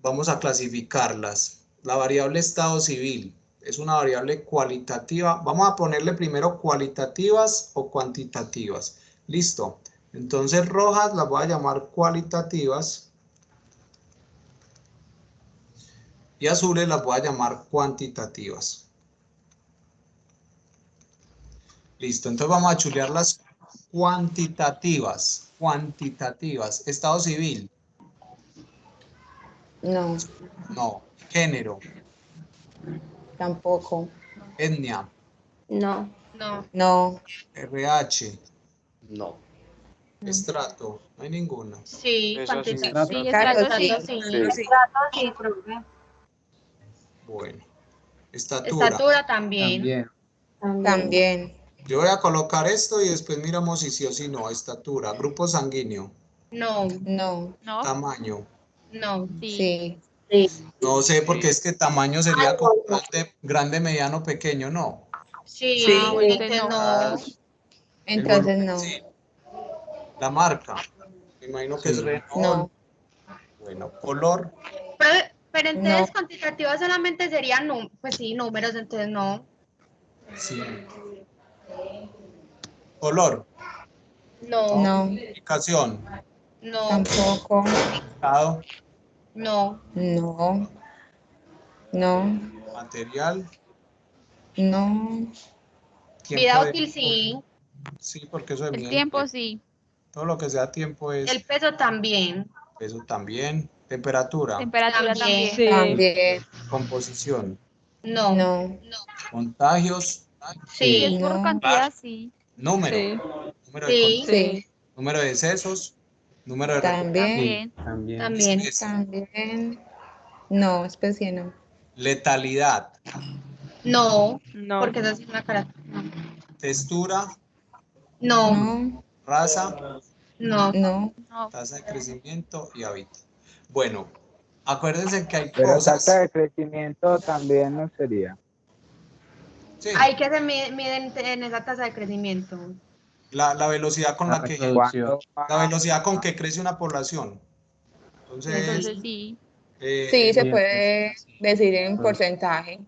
Vamos a clasificarlas. La variable estado civil es una variable cualitativa. Vamos a ponerle primero cualitativas o cuantitativas. Listo. Entonces rojas las voy a llamar cualitativas y azules las voy a llamar cuantitativas. Listo. Entonces vamos a chulear las cuantitativas. Cuantitativas. Estado civil. No, No. Género. tampoco. Etnia. No. No. No. RH. No. Estrato. No hay ninguna. Sí, Esa sí. cuantitativa. Sí, Claro, estrato sí. sí. Sí. Estrato sí, profe. Bueno. Estatura. Estatura también. También. Yo voy a colocar esto y después miramos si sí o si no. Estatura. Grupo sanguíneo. No. No. Tamaño. No. Sí. No sé, porque es que tamaño sería como grande, mediano, pequeño, ¿no? Sí. Sí. Entonces no. El Entonces volumen, no. sí. La marca. Me imagino que es Renault. No. Bueno, color. Pero entonces No. cuantitativa solamente serían, pues sí, números, entonces no. Sí. Color. No. No. Ubicación. No. Tampoco. Estado. No. No. No. Material. No. Vida Tiempo útil sí. Sí, porque eso de El mide tiempo sí. todo lo que sea tiempo es El peso también. peso también. Temperatura. Temperatura también. Sí. También. Composición. No. No. Contagios. Sí. Es por No. cantidad, sí. Número. Sí. Número de Sí. contagios. Sí. Número de decesos. Número de También. También. También. También. especie. También. No, especie no. Letalidad. No, No. porque esa es una característica. Textura. No, No. Raza. no. No. No. Tasa de crecimiento y hábitat. Bueno, acuérdense que hay Pero tasa cosas. de crecimiento también no sería. Sí, Hay que se miden en esa tasa de crecimiento. la velocidad con La la que reproducción. la velocidad con que crece una población. Entonces, Entonces sí. Sí, se Sí, puede decir en pues, porcentaje.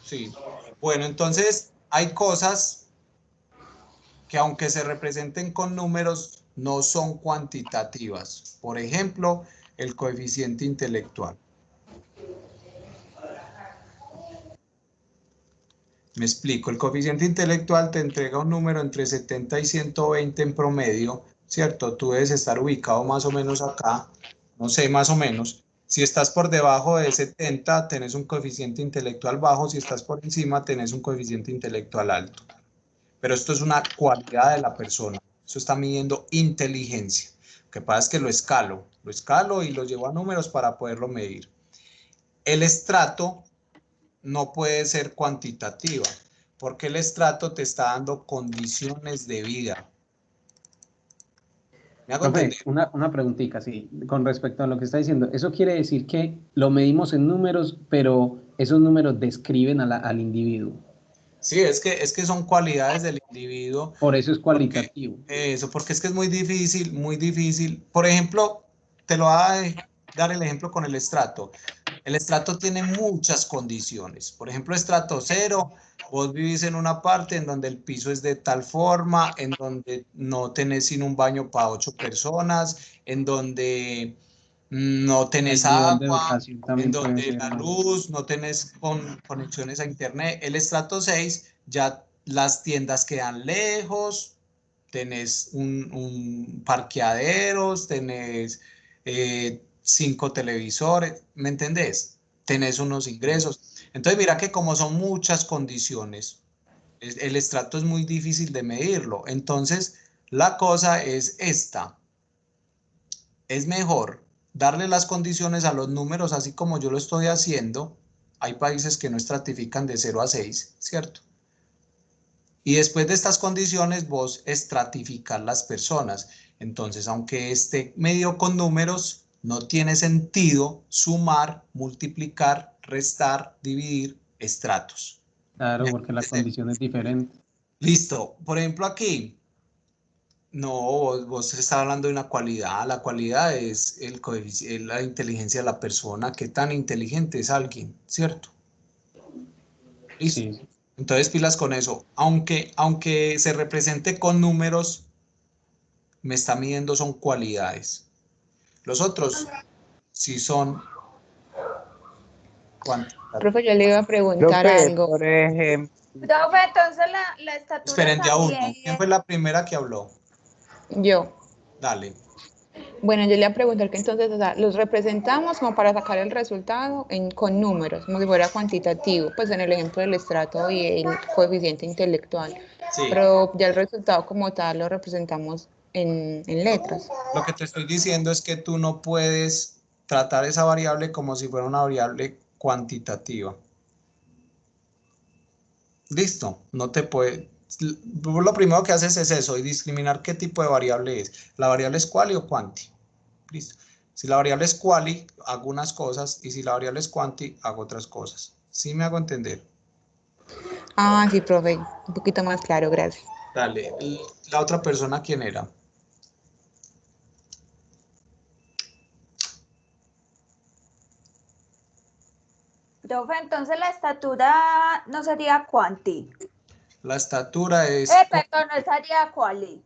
sí. Bueno, entonces hay cosas que aunque se representen con números, no son cuantitativas. Por ejemplo, el coeficiente intelectual. Me explico, el coeficiente intelectual te entrega un número entre 70 y 120 en promedio, ¿cierto? Tú debes estar ubicado más o menos acá, no sé, más o menos. Si estás por debajo de 70, tenés un coeficiente intelectual bajo, si estás por encima, tenés un coeficiente intelectual alto. Pero esto es una cualidad de la persona, eso está midiendo inteligencia. Lo que pasa es que lo escalo y lo llevo a números para poderlo medir. El estrato no puede ser cuantitativa, porque el estrato te está dando condiciones de vida. ¿Me hago Profe, entender? una preguntita, sí, con respecto a lo que está diciendo. Eso quiere decir que lo medimos en números, pero esos números describen al individuo. Sí, es que son cualidades del individuo. Por eso es cualitativo. Porque es que es muy difícil, muy difícil. Por ejemplo, te lo voy a dar el ejemplo con el estrato. El estrato tiene muchas condiciones. Por ejemplo, estrato 0, vos vivís en una parte en donde el piso es de tal forma, en donde no tenés sino un baño para 8 personas, en donde no tenés El nivel de agua, educación en también puede donde ser la algo. luz, no tenés conexiones a internet. El estrato 6, ya las tiendas quedan lejos, tenés un parqueaderos, tenés 5 televisores, ¿me entendés? Tenés unos ingresos. Entonces mira que como son muchas condiciones, el estrato es muy difícil de medirlo. Entonces la cosa es esta. Es mejor darle las condiciones a los números así como yo lo estoy haciendo. Hay países que no estratifican de 0 a 6, ¿cierto? Y después de estas condiciones vos estratificar las personas. Entonces, aunque esté medio con números, no tiene sentido sumar, multiplicar, restar, dividir estratos. Claro, porque la condición es diferente. Listo. Por ejemplo, aquí, no, vos estás hablando de una cualidad. La cualidad es la inteligencia de la persona. ¿Qué tan inteligente es alguien? ¿Cierto? Listo. Sí. Entonces pilas con eso. Aunque se represente con números, me está midiendo son cualidades. Los otros sí son cuantitativos. Profe, yo le iba a preguntar Profe, algo. por ejemplo, Profe, entonces la estatura Esperen de a uno. también. ¿Quién fue la primera que habló? Yo. Dale. Bueno, yo le iba a preguntar que entonces, o sea, los representamos como para sacar el resultado con números, como si fuera cuantitativo, pues en el ejemplo del estrato y el coeficiente intelectual. Sí. Pero ya el resultado como tal lo representamos en letras. Lo que te estoy diciendo es que tú no puedes tratar esa variable como si fuera una variable cuantitativa. Listo, no te puede. Lo primero que haces es eso, y discriminar qué tipo de variable es. ¿La variable es quali o quanti? Listo. Si la variable es quali, hago unas cosas, y si la variable es quanti, hago otras cosas. ¿Sí me hago entender? Ah, sí, profe, un poquito más claro, gracias. Dale. ¿Y la otra persona quién era? Profe, entonces la estatura no sería cuanti. La estatura es... Perdón, no sería quali.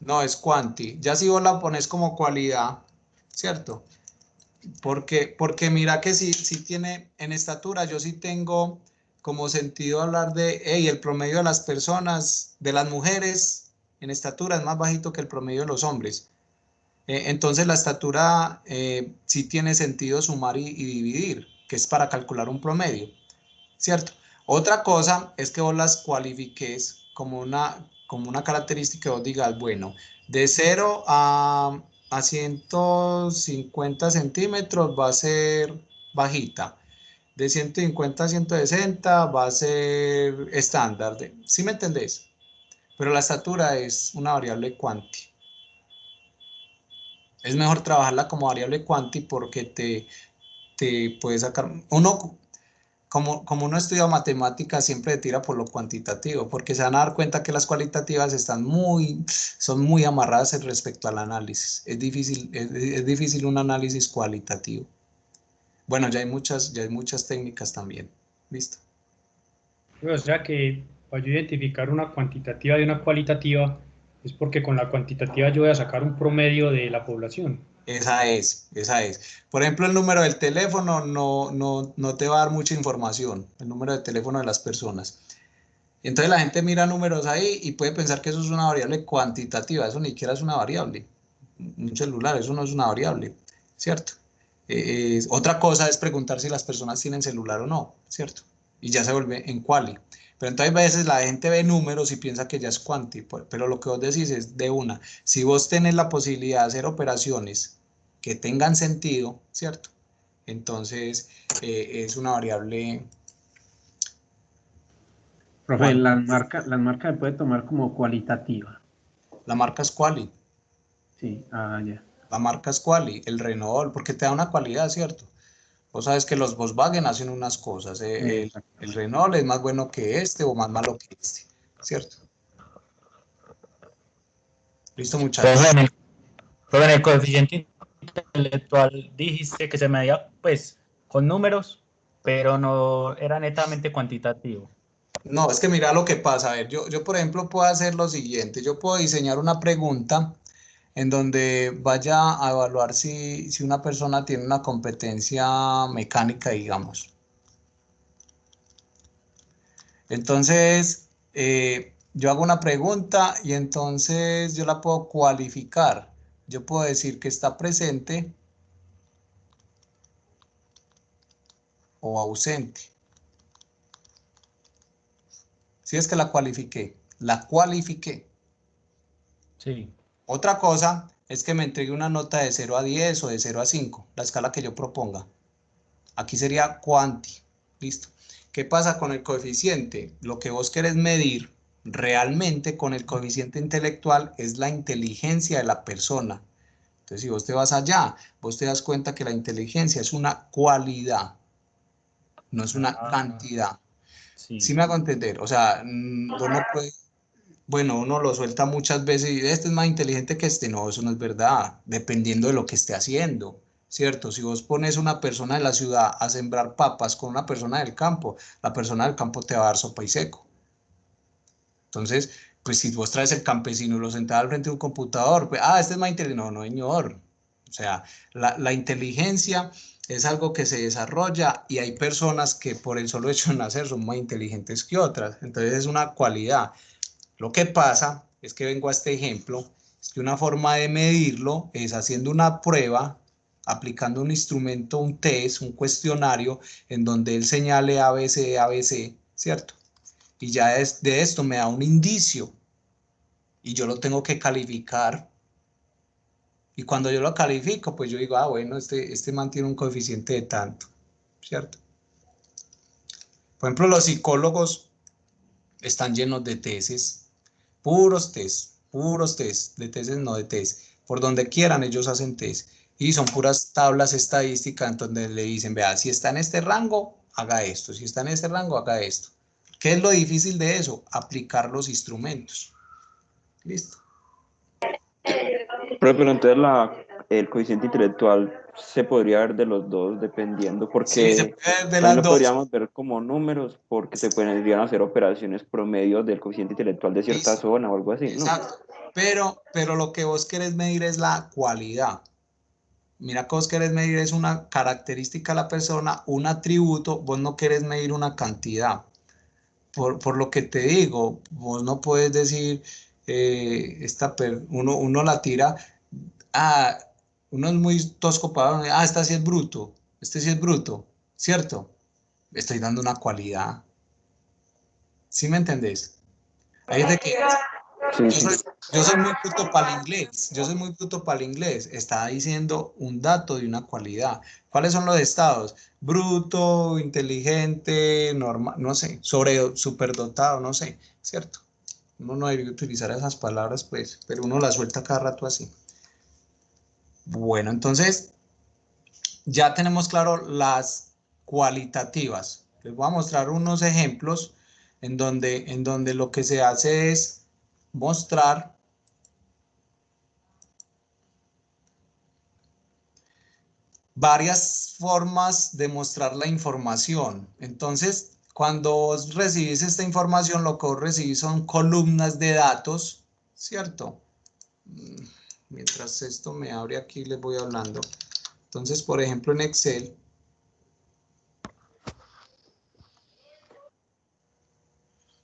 No, es cuanti. Ya si vos la pones como cualidad, ¿cierto? Porque mira que si tiene en estatura, yo sí tengo como sentido hablar de, hey, el promedio de las personas, de las mujeres en estatura es más bajito que el promedio de los hombres. Entonces la estatura sí tiene sentido sumar y dividir, que es para calcular un promedio, ¿cierto? Otra cosa es que vos las cualifiques como una característica que vos digas, bueno, de 0 a 150 centímetros va a ser bajita, de 150 a 160 va a ser estándar, ¿sí me entendés? Pero la estatura es una variable cuanti. Es mejor trabajarla como variable cuanti porque te puede sacar, como uno estudia matemáticas, siempre tira por lo cuantitativo, porque se van a dar cuenta que las cualitativas son muy amarradas respecto al análisis. Es difícil un análisis cualitativo. Bueno, ya hay muchas técnicas también. ¿Listo? O sea que para yo identificar una cuantitativa de una cualitativa es porque con la cuantitativa yo voy a sacar un promedio de la población. Esa es. Por ejemplo, el número del teléfono no te va a dar mucha información, el número de teléfono de las personas. Entonces la gente mira números ahí y puede pensar que eso es una variable cuantitativa, eso ni siquiera es una variable. Un celular, eso no es una variable, ¿cierto? Otra cosa es preguntar si las personas tienen celular o no, ¿cierto? Y ya se vuelve en quali. Pero entonces a veces la gente ve números y piensa que ya es cuanti, pero lo que vos decís es de una. Si vos tenés la posibilidad de hacer operaciones que tengan sentido, ¿cierto? Entonces es una variable. Profe, las marcas se puede tomar como cualitativa. La marca es quali. Sí, ya. La marca es quali, el Renault, porque te da una cualidad, ¿cierto? Vos sabes que los Volkswagen hacen unas cosas, el Renault es más bueno que este o más malo que este, ¿cierto? Listo, muchachos. Pero en el coeficiente intelectual dijiste que se medía pues con números, pero no era netamente cuantitativo. No, es que mira lo que pasa. A ver, yo por ejemplo puedo hacer lo siguiente. Yo puedo diseñar una pregunta en donde vaya a evaluar si una persona tiene una competencia mecánica, digamos. Entonces, yo hago una pregunta y entonces yo la puedo cualificar. Yo puedo decir que está presente o ausente. Si es que la cualifiqué. La cualifiqué. Sí. Otra cosa es que me entregue una nota de 0 a 10 o de 0 a 5, la escala que yo proponga. Aquí sería cuanti. Listo. ¿Qué pasa con el coeficiente? Lo que vos querés medir realmente con el coeficiente intelectual es la inteligencia de la persona. Entonces, si vos te vas allá, vos te das cuenta que la inteligencia es una cualidad, no es una cantidad. ¿Sí me hago entender? O sea, vos no puedes, bueno, uno lo suelta muchas veces y este es más inteligente que este. No, eso no es verdad, dependiendo de lo que esté haciendo, ¿cierto? Si vos pones una persona de la ciudad a sembrar papas con una persona del campo, la persona del campo te va a dar sopa y seco. Entonces, pues si vos traes el campesino y lo sentás al frente de un computador, pues, este es más inteligente. No, señor. O sea, la inteligencia es algo que se desarrolla y hay personas que por el solo hecho de nacer son más inteligentes que otras. Entonces es una cualidad. Lo que pasa es que vengo a este ejemplo, es que una forma de medirlo es haciendo una prueba, aplicando un instrumento, un test, un cuestionario, en donde él señale ABC, ABC, ¿cierto? Y ya de esto me da un indicio y yo lo tengo que calificar. Y cuando yo lo califico, pues yo digo, bueno, este mantiene un coeficiente de tanto, ¿cierto? Por ejemplo, los psicólogos están llenos de tesis, puros test, de tesis, no de test. Por donde quieran ellos hacen test. Y son puras tablas estadísticas en donde le dicen, vea, si está en este rango, haga esto. Si está en este rango, haga esto. ¿Qué es lo difícil de eso? Aplicar los instrumentos. Listo. Pero entonces el coeficiente intelectual se podría ver de los dos dependiendo, Sí, porque se puede ver de también las lo dos. podríamos ver como números, porque se podrían hacer operaciones promedio del coeficiente intelectual de cierta Listo. zona o algo así, ¿no? Exacto. Pero lo que vos querés medir es la cualidad. Mira que vos querés medir es una característica de la persona, un atributo, vos no querés medir una cantidad. Por lo que te digo, vos no puedes decir, uno la tira, uno es muy tosco para, esta sí es bruto, este sí es bruto, ¿cierto? Estoy dando una cualidad. ¿Sí me entendés? Ahí es de que yo soy muy bruto para el inglés, está diciendo un dato de una cualidad. ¿Cuáles son los estados? Bruto, inteligente, normal, no sé, superdotado, no sé, ¿cierto? Uno no debe utilizar esas palabras, pues, pero uno las suelta cada rato así. Bueno, entonces, ya tenemos claro las cualitativas. Les voy a mostrar unos ejemplos en donde lo que se hace es mostrar varias formas de mostrar la información. Entonces, cuando vos recibís esta información, lo que vos recibís son columnas de datos, ¿cierto? Mientras esto me abre aquí, les voy hablando. Entonces, por ejemplo, en Excel,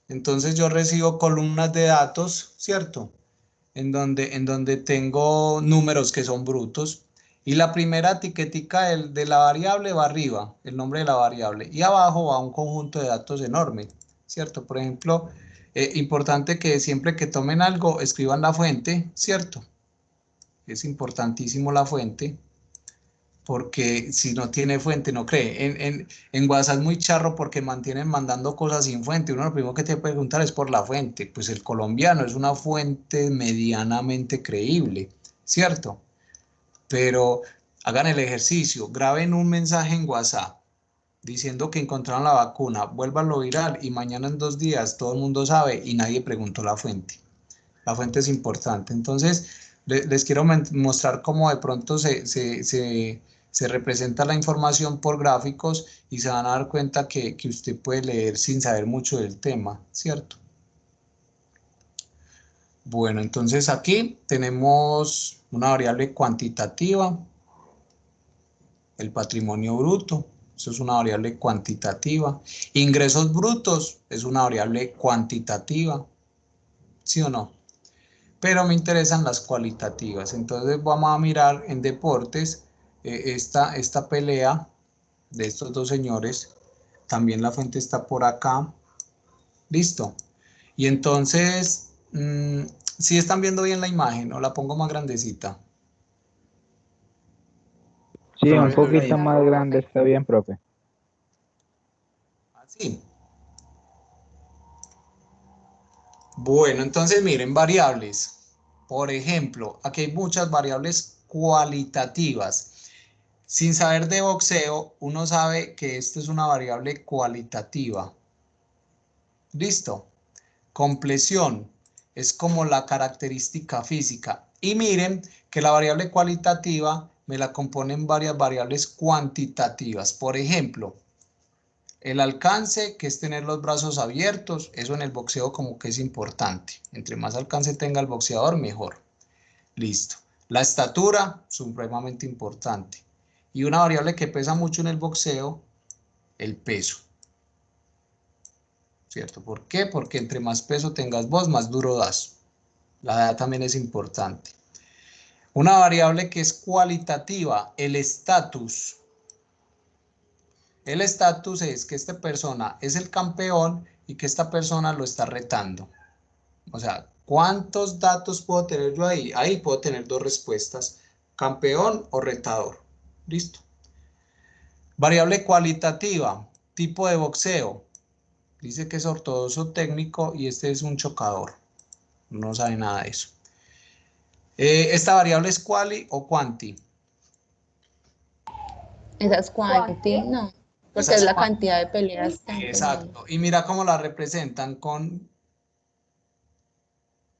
entonces yo recibo columnas de datos, ¿cierto? En donde tengo números que son brutos. Y la primera etiquetica de la variable va arriba, el nombre de la variable. Y abajo va un conjunto de datos enorme, ¿cierto? Por ejemplo, importante que siempre que tomen algo, escriban la fuente, ¿cierto? Es importantísimo la fuente, porque si no tiene fuente, no cree. En WhatsApp es muy charro porque mantienen mandando cosas sin fuente. Uno lo primero que te puede preguntar es por la fuente. Pues el colombiano es una fuente medianamente creíble, ¿cierto? Pero hagan el ejercicio, graben un mensaje en WhatsApp diciendo que encontraron la vacuna, vuélvanlo viral y mañana en 2 días todo el mundo sabe y nadie preguntó la fuente. La fuente es importante. Entonces, les quiero mostrar cómo de pronto se representa la información por gráficos y se van a dar cuenta que usted puede leer sin saber mucho del tema, ¿cierto? Bueno, entonces aquí tenemos una variable cuantitativa, el patrimonio bruto, eso es una variable cuantitativa. Ingresos brutos es una variable cuantitativa, ¿sí o no? Pero me interesan las cualitativas. Entonces vamos a mirar en deportes esta pelea de estos dos señores. También la fuente está por acá. Listo. Y entonces, ¿sí están viendo bien la imagen o la pongo más grandecita? Sí, un poquito más grande está bien, profe. Así. Bueno, entonces miren, variables. Por ejemplo, aquí hay muchas variables cualitativas. Sin saber de boxeo, uno sabe que esto es una variable cualitativa. ¿Listo? Compleción es como la característica física. Y miren que la variable cualitativa me la componen varias variables cuantitativas. Por ejemplo, el alcance, que es tener los brazos abiertos, eso en el boxeo como que es importante. Entre más alcance tenga el boxeador, mejor. Listo. La estatura, supremamente importante. Y una variable que pesa mucho en el boxeo, el peso. ¿Cierto? ¿Por qué? Porque entre más peso tengas vos, más duro das. La edad también es importante. Una variable que es cualitativa, el estatus. El estatus es que esta persona es el campeón y que esta persona lo está retando. O sea, ¿cuántos datos puedo tener yo ahí? Ahí puedo tener dos respuestas, campeón o retador. Listo. Variable cualitativa, tipo de boxeo. Dice que es ortodoxo técnico y este es un chocador. No sabe nada de eso. ¿Esta variable es quali o quanti? Esa es quanti, no, porque es la cantidad de peleas que han tenido. Exacto. Y mira cómo la representan con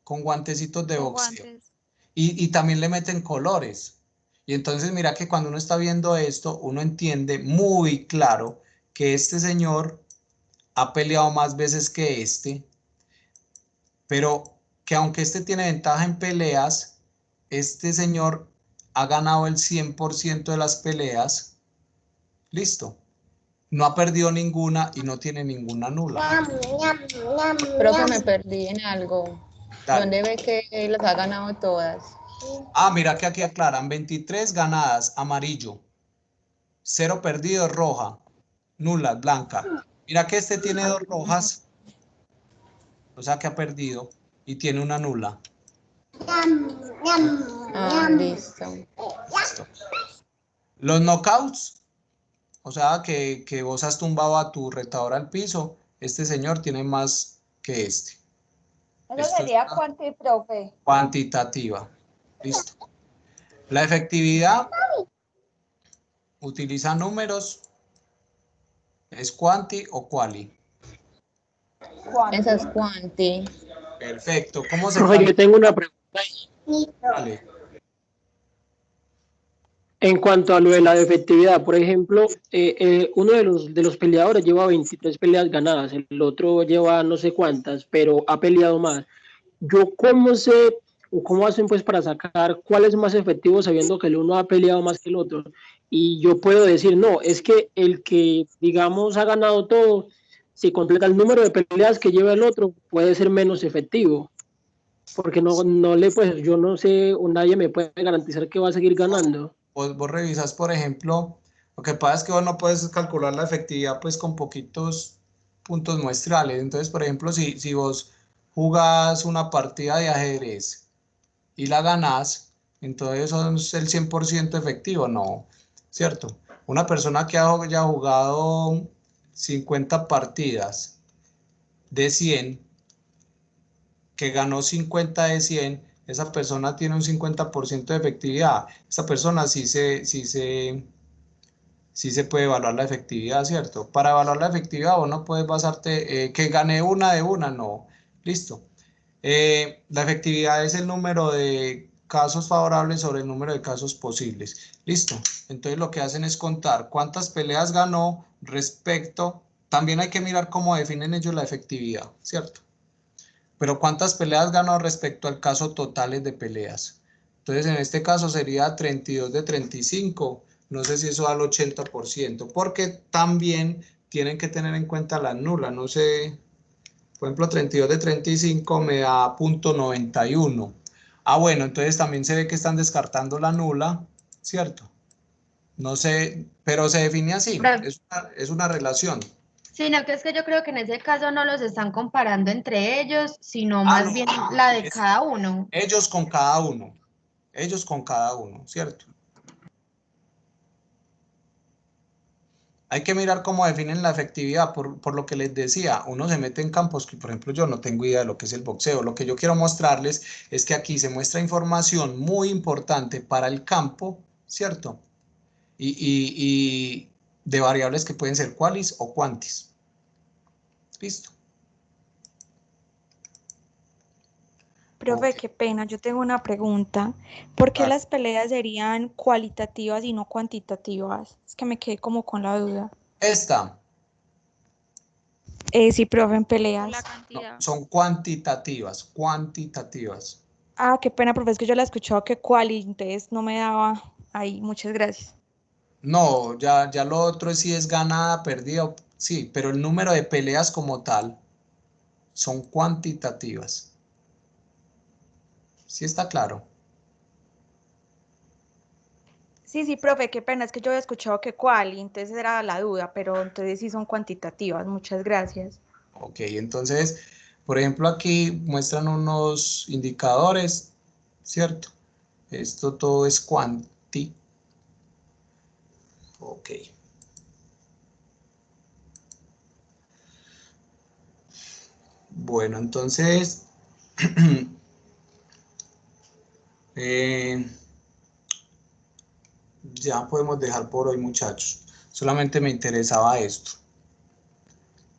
guantecitos de boxeo. Y también le meten colores. Y entonces mira que cuando uno está viendo esto, uno entiende muy claro que este señor ha peleado más veces que este, pero que aunque este tiene ventaja en peleas, este señor ha ganado el 100% de las peleas. Listo. No ha perdido ninguna y no tiene ninguna nula. Profe, me perdí en algo. Dale. ¿Dónde ve que las ha ganado todas? Ah, mira que aquí aclaran, 23 ganadas, amarillo. 0 perdidos, roja. Nulas, blanca. Mira que este tiene 2 rojas, o sea que ha perdido, y tiene una nula. Ah, listo. Listo. Los knockouts, o sea que vos has tumbado a tu retador al piso, este señor tiene más que este. Eso Esto sería es cuánto, profe. cuantitativa. Listo. La efectividad utiliza números. ¿Es quanti o quali? Esa es cuanti. Perfecto. ¿Cómo se Profe, yo tengo una pregunta. Dale. En cuanto a lo de la efectividad, por ejemplo, uno de los peleadores lleva 23 peleas ganadas, el otro lleva no sé cuántas, pero ha peleado más. Yo cómo sé, o cómo hacen pues para sacar cuál es más efectivo sabiendo que el uno ha peleado más que el otro. Y yo puedo decir, no, es que el que, digamos, ha ganado todo, si completa el número de peleas que lleva el otro, puede ser menos efectivo. Porque no le, pues, yo no sé, o nadie me puede garantizar que va a seguir ganando. Vos revisas, por ejemplo, lo que pasa es que vos no puedes calcular la efectividad pues con poquitos puntos muestrales. Entonces, por ejemplo, si vos jugás una partida de ajedrez y la ganás, entonces eso es el 100% efectivo, no, ¿cierto? Una persona que haya jugado 50 partidas de 100, que ganó 50 de 100, esa persona tiene un 50% de efectividad. Esa persona sí se puede evaluar la efectividad, ¿cierto? Para evaluar la efectividad vos no puedes basarte, que gané una de una, no. Listo. La efectividad es el número de casos favorables sobre el número de casos posibles. Listo. Entonces lo que hacen es contar cuántas peleas ganó respecto. También hay que mirar cómo definen ellos la efectividad, ¿cierto? Pero cuántas peleas ganó respecto al caso totales de peleas. Entonces en este caso sería 32 de 35. No sé si eso da el 80%, porque también tienen que tener en cuenta las nulas. No sé, por ejemplo, 32 de 35 me da .91. Ah, bueno, entonces también se ve que están descartando la nula, ¿cierto? No sé, pero se define así, es una relación. Sino que es que yo creo que en ese caso no los están comparando entre ellos, sino Ah, más no, bien la de cada uno. ellos con cada uno, ¿cierto? Hay que mirar cómo definen la efectividad, por lo que les decía, uno se mete en campos que, por ejemplo, yo no tengo idea de lo que es el boxeo. Lo que yo quiero mostrarles es que aquí se muestra información muy importante para el campo, ¿cierto? Y de variables que pueden ser qualis o quantis. Listo. Profe, qué pena, yo tengo una pregunta. ¿Por qué las peleas serían cualitativas y no cuantitativas? Es que me quedé como con la duda. Esta. Sí, profe, en peleas. No, son cuantitativas. Ah, qué pena, profe, es que yo la he escuchado que quali, entonces no me daba ahí. Muchas gracias. No, ya lo otro sí es ganada, perdida, sí, pero el número de peleas como tal son cuantitativas. ¿Sí está claro? Sí, profe, qué pena, es que yo había escuchado que quali, entonces era la duda, pero entonces sí son cuantitativas. Muchas gracias. Ok, entonces, por ejemplo, aquí muestran unos indicadores, ¿cierto? Esto todo es cuanti. Ok. Bueno, entonces, ya podemos dejar por hoy, muchachos. Solamente me interesaba esto,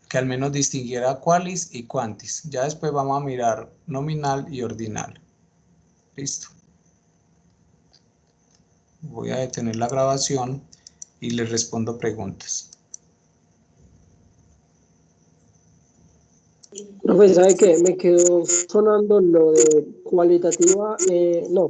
que al menos distinguiera qualis y quantis. Ya después vamos a mirar nominal y ordinal. Listo. Voy a detener la grabación y les respondo preguntas. Profe, ¿sabe qué? Me quedó sonando lo de cualitativa, no,